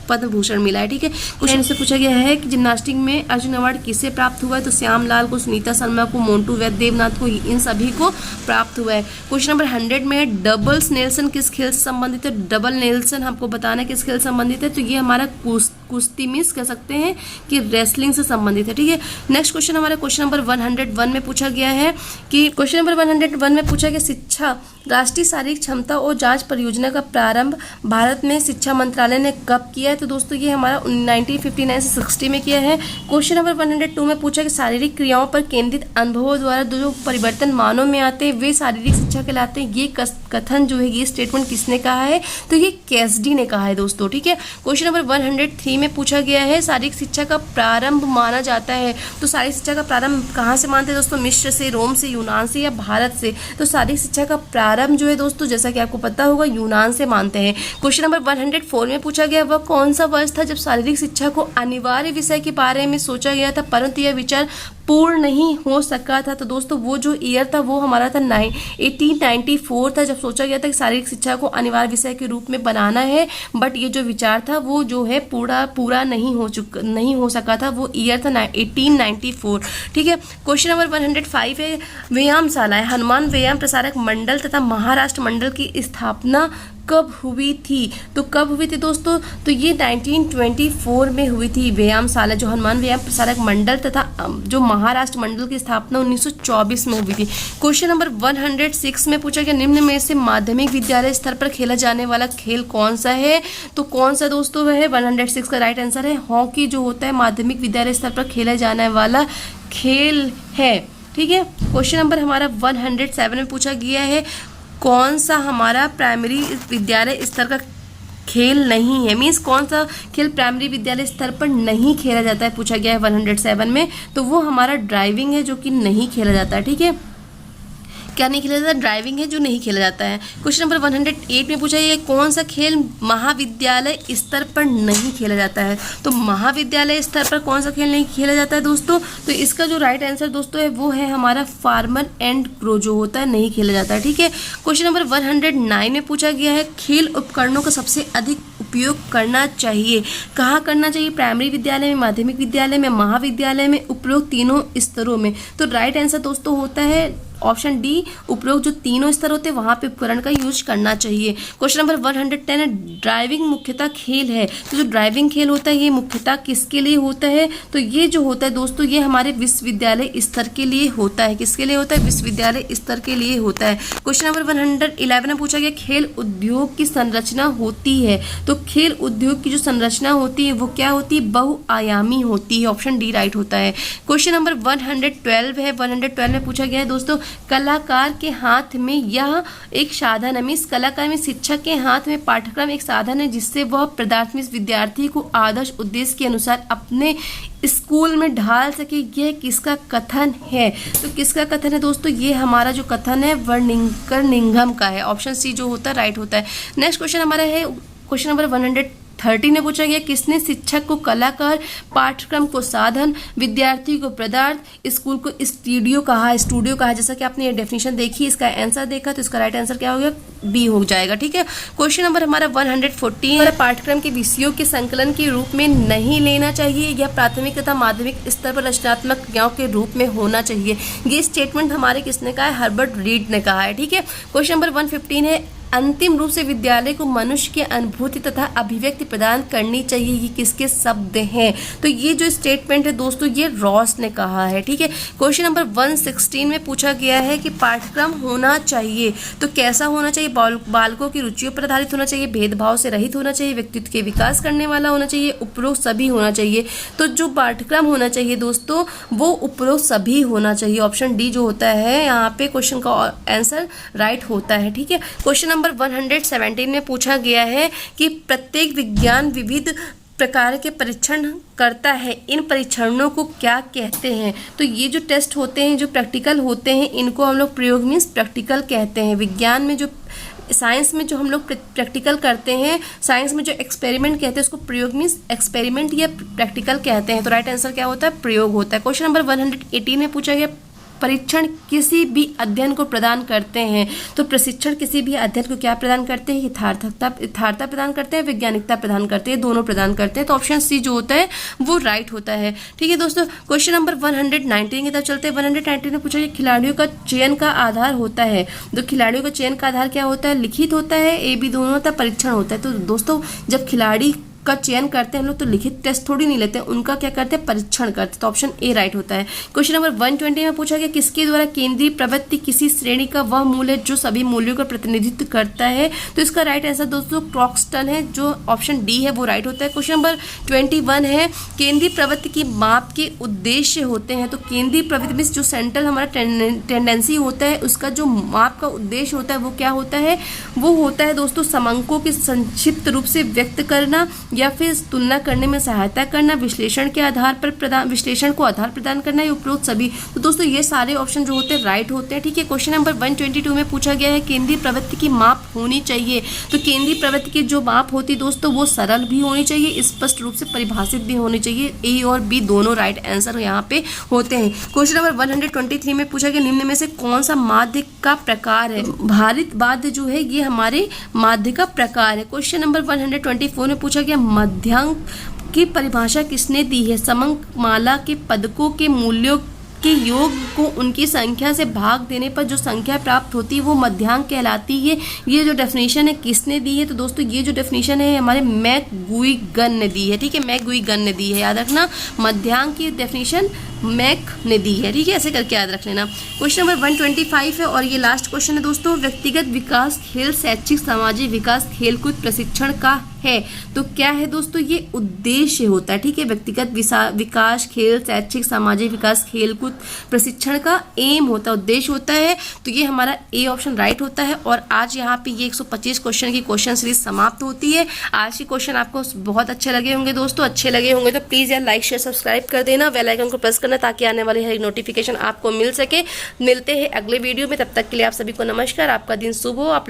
पद्म भूषण मिला है। ठीक है, क्वेश्चन से पूछा गया है कि जिम्नास्टिक में अर्जुन अवार्ड किसे प्राप्त हुआ है? तो श्याम लाल को, सुनीता शर्मा को, मोन्टू वैद्य, देवनाथ को, इन सभी को प्राप्त हुआ है। क्वेश्चन नंबर 100 में डबल्स नेल्सन किस खेल से संबंधित है? डबल नेल्सन हमको बताना है किस खेल से संबंधित है। तो ये हमारा कुश्ती मिस कह सकते हैं कि रेसलिंग से संबंधित है। ठीक है, नेक्स्ट क्वेश्चन हमारा क्वेश्चन नंबर 101 में पूछा गया है कि क्वेश्चन नंबर 101 में पूछा गया शिक्षा राष्ट्रीय शारीरिक क्षमता और जांच परियोजना का प्रारंभ भारत में शिक्षा मंत्रालय ने कब किया है? तो दोस्तों ये हमारा 1959 से 60 में किया है। क्वेश्चन नंबर 102 में पूछा कि शारीरिक क्रियाओं पर केंद्रित अनुभवों द्वारा जो परिवर्तन मानव में आते हैं वे शारीरिक शिक्षा कहलाते हैं। ये कथन जो है ये स्टेटमेंट किसने कहा है? तो ये कैसडी ने कहा है दोस्तों। ठीक है, क्वेश्चन नंबर 103 में पूछा गया है शारीरिक शिक्षा का प्रारंभ माना जाता है। तो शारीरिक शिक्षा का प्रारंभ कहाँ से मानते हैं दोस्तों? मिस्र से, रोम से, यूनान से या भारत से? तो शारीरिक शिक्षा का प्रारंभ जो है दोस्तों जैसा कि आपको पता होगा यूनान से मानते हैं। क्वेश्चन नंबर 104 में पूछा गया वह कौन सा वर्ष था जब शारीरिक शिक्षा को अनिवार्य विषय के बारे में सोचा गया था परंतु यह विचार पूर्ण नहीं हो सका था? तो दोस्तों वो जो ईयर था वो हमारा था 1894 था जब सोचा गया था कि शारीरिक शिक्षा को अनिवार्य विषय के रूप में बनाना है, बट ये जो विचार था वो जो है पूरा नहीं हो सका था। वो ईयर था 1894। ठीक है, क्वेश्चन नंबर 105 है व्यायामशाला हनुमान व्यायाम प्रसारक मंडल तथा महाराष्ट्र मंडल की स्थापना कब हुई थी? तो कब हुई थी दोस्तों? तो ये 1924 में हुई थी व्यायामशाला जो हनुमान व्यायाम प्रसारक मंडल तथा जो महाराष्ट्र मंडल की स्थापना 1924 में हुई थी। क्वेश्चन नंबर 106 में पूछा गया निम्न में से माध्यमिक विद्यालय स्तर पर खेला जाने वाला खेल कौन सा है? तो कौन सा दोस्तों वह है? 106 का राइट आंसर है हॉकी जो होता है माध्यमिक विद्यालय स्तर पर खेला जाने वाला खेल है। ठीक है, क्वेश्चन नंबर हमारा 107 में पूछा गया है कौन सा हमारा प्राइमरी विद्यालय स्तर का खेल नहीं है, मीन्स कौन सा खेल प्राइमरी विद्यालय स्तर पर नहीं खेला जाता है, पूछा गया है 107 में। तो वो हमारा ड्राइविंग है जो कि नहीं खेला जाता है। ठीक है, क्या नहीं खेला जाता है? ड्राइविंग है जो नहीं खेला जाता है। क्वेश्चन नंबर 108 में पूछा है कौन सा खेल महाविद्यालय स्तर पर नहीं खेला जाता है। तो महाविद्यालय स्तर पर कौन सा खेल नहीं खेला जाता है दोस्तों? तो इसका जो राइट आंसर दोस्तों है वो है हमारा फार्मर एंड क्रो जो होता है, नहीं खेला जाता है। ठीक है, क्वेश्चन नंबर 109 में पूछा गया है खेल उपकरणों का सबसे अधिक उपयोग करना चाहिए, कहाँ करना चाहिए? प्राइमरी विद्यालय में, माध्यमिक विद्यालय में, महाविद्यालय में, उपरोक्त तीनों स्तरों में। तो राइट आंसर दोस्तों होता है ऑप्शन डी, उपरोक्त जो तीनों स्तर होते हैं वहां पे उपकरण का यूज करना चाहिए। क्वेश्चन नंबर 110 है ड्राइविंग मुख्यतः खेल है। तो जो ड्राइविंग खेल होता है ये मुख्यतः किसके लिए होता है? तो ये जो होता है दोस्तों ये हमारे विश्वविद्यालय स्तर के लिए होता है। किसके लिए होता है? विश्वविद्यालय स्तर के लिए होता है। क्वेश्चन नंबर 111 में पूछा गया खेल उद्योग की संरचना होती है। तो खेल उद्योग की जो संरचना होती है वो क्या होती है? बहुआयामी होती है। ऑप्शन डी राइट होता है। क्वेश्चन नंबर 112 है। 112 में पूछा गया है दोस्तों कलाकार के हाथ में यह एक साधन है, मीन्स कलाकार में शिक्षक के हाथ में पाठ्यक्रम एक साधन है जिससे वह प्राथमिक विद्यार्थी को आदर्श उद्देश्य के अनुसार अपने स्कूल में ढाल सके। यह किसका कथन है? तो किसका कथन है दोस्तों? ये हमारा जो कथन है वर्णिंगम का है। ऑप्शन सी जो होता है राइट होता है। नेक्स्ट क्वेश्चन हमारा है क्वेश्चन नंबर 113 में पूछा गया किसने शिक्षक को कलाकार, पाठ्यक्रम को साधन, विद्यार्थी को पदार्थ, स्कूल को स्टूडियो कहा है। जैसा कि आपने ये डेफिनेशन देखी, इसका आंसर देखा, तो इसका राइट आंसर क्या हो गया? बी हो जाएगा। ठीक है, क्वेश्चन नंबर हमारा 114 है पाठ्यक्रम के विषयों के संकलन के रूप में नहीं लेना चाहिए, यह प्राथमिक तथा माध्यमिक स्तर पर रचनात्मक क्रियाओं के रूप में होना चाहिए। ये स्टेटमेंट हमारे किसने कहा है? हर्बर्ट रीड ने कहा है। ठीक है, क्वेश्चन नंबर 115 है अंतिम रूप से विद्यालय को मनुष्य की अनुभूति तथा अभिव्यक्ति प्रदान करनी चाहिए। ये किसके शब्द हैं? तो ये जो स्टेटमेंट है दोस्तों ये रॉस ने कहा है। ठीक है, क्वेश्चन नंबर 116 में पूछा गया है कि पाठ्यक्रम होना चाहिए तो कैसा होना चाहिए? बालकों की रुचियों पर आधारित होना चाहिए, भेदभाव से रहित होना चाहिए, व्यक्तित्व के विकास करने वाला होना चाहिए, उपरोक्त सभी होना चाहिए। तो जो पाठ्यक्रम होना चाहिए दोस्तों वो उपरोक्त सभी होना चाहिए। ऑप्शन डी जो होता है यहाँ पे क्वेश्चन का आंसर राइट होता है। ठीक है, क्वेश्चन नंबर 117 में पूछा गया है कि प्रत्येक विज्ञान विविध प्रकार के परीक्षण करता है, इन परीक्षणों को क्या कहते हैं? तो ये जो टेस्ट होते हैं, जो प्रैक्टिकल होते हैं, इनको हम लोग प्रयोग मीन्स प्रैक्टिकल कहते हैं। विज्ञान में जो साइंस में जो हम लोग प्रैक्टिकल करते हैं, साइंस में जो एक्सपेरिमेंट कहते हैं उसको प्रयोग मीन्स एक्सपेरिमेंट या प्रैक्टिकल कहते हैं। तो राइट आंसर क्या होता है? प्रयोग होता है। क्वेश्चन नंबर 118 में पूछा गया परीक्षण किसी भी अध्ययन को प्रदान करते हैं। तो प्रशिक्षण किसी भी अध्ययन को क्या प्रदान करते हैं? यथार्थता प्रदान करते हैं, वैज्ञानिकता प्रदान करते हैं, दोनों प्रदान करते हैं। तो ऑप्शन सी जो होता है वो राइट होता है। ठीक है दोस्तों, क्वेश्चन नंबर 119 की तरफ चलते हैं। 119 में पूछा गया खिलाड़ियों का चयन का आधार होता है। तो खिलाड़ियों का चयन का आधार क्या होता है? लिखित होता है, ए बी दोनों होता है, परीक्षण होता है। तो दोस्तों जब खिलाड़ी का चयन करते हैं हम लोग तो लिखित टेस्ट थोड़ी नहीं लेते हैं, उनका क्या करते हैं? परीक्षण करते हैं। तो ऑप्शन ए राइट होता है। क्वेश्चन नंबर 120 में पूछा गया किसके द्वारा केंद्रीय प्रवृत्ति किसी श्रेणी का वह मूल्य जो सभी मूल्यों का प्रतिनिधित्व करता है? तो इसका राइट आंसर दोस्तों क्रॉक्सटन है, जो ऑप्शन डी है वो राइट होता है। क्वेश्चन नंबर 21 है केंद्रीय प्रवृत्ति की माप के उद्देश्य होते हैं। तो केंद्रीय प्रवृत्ति में जो सेंट्रल हमारा टेंडेंसी होता है उसका जो माप का उद्देश्य होता है वो क्या होता है? वो होता है दोस्तों समंकों के संक्षिप्त रूप से व्यक्त करना या फिर तुलना करने में सहायता करना, विश्लेषण के आधार पर विश्लेषण को आधार प्रदान करना, या उपरोक्त सभी। तो दोस्तों ये सारे ऑप्शन जो होते हैं राइट होते हैं। ठीक है, क्वेश्चन नंबर 122 में पूछा गया है केंद्रीय प्रवृत्ति की माप होनी चाहिए। तो केंद्रीय प्रवृत्ति की जो माप होती है दोस्तों वो सरल भी होनी चाहिए, स्पष्ट रूप से परिभाषित भी होनी चाहिए। ए और बी दोनों राइट आंसर यहाँ पे होते हैं। क्वेश्चन नंबर 123 में पूछा गया निम्न में से कौन सा माध्य का प्रकार है? भारित वाद्य जो है ये हमारे माध्य का प्रकार है। क्वेश्चन नंबर 124 में पूछा गया मध्यांक की परिभाषा किसने दी है? समंक माला के पदकों के मूल्यों के योग को उनकी संख्या से भाग देने पर जो संख्या प्राप्त होती है वो मध्यांक कहलाती है। ये जो डेफिनेशन है किसने दी है? तो दोस्तों ये जो डेफिनेशन है हमारे मैकगुइगन ने दी है। ठीक है, मैकगुइगन ने दी है, याद रखना मध्यांक की डेफिनेशन मैक ने दी है। ठीक है, ऐसे करके याद रख लेना। क्वेश्चन नंबर 125 है और ये लास्ट क्वेश्चन है दोस्तों व्यक्तिगत विकास, खेल, शैक्षिक सामाजिक विकास, खेलकूद प्रशिक्षण का है। तो क्या है दोस्तों, ये उद्देश्य होता है, ठीक है, व्यक्तिगत विकास, खेल, शैक्षिक, सामाजिक विकास, खेलकूद प्रशिक्षण का एम होता है, उद्देश्य होता है। तो ये हमारा ए ऑप्शन राइट होता है। और आज यहाँ पे ये 125 क्वेश्चन की क्वेश्चन सीरीज समाप्त होती है। आज के क्वेश्चन आपको बहुत अच्छे लगे होंगे दोस्तों, अच्छे लगे होंगे तो प्लीज़ यार लाइक शेयर सब्सक्राइब कर देना, बेल आइकन को प्रेस करना ताकि आने वाली हर नोटिफिकेशन आपको मिल सके। मिलते हैं अगले वीडियो में, तब तक के लिए आप सभी को नमस्कार, आपका दिन शुभ हो। आप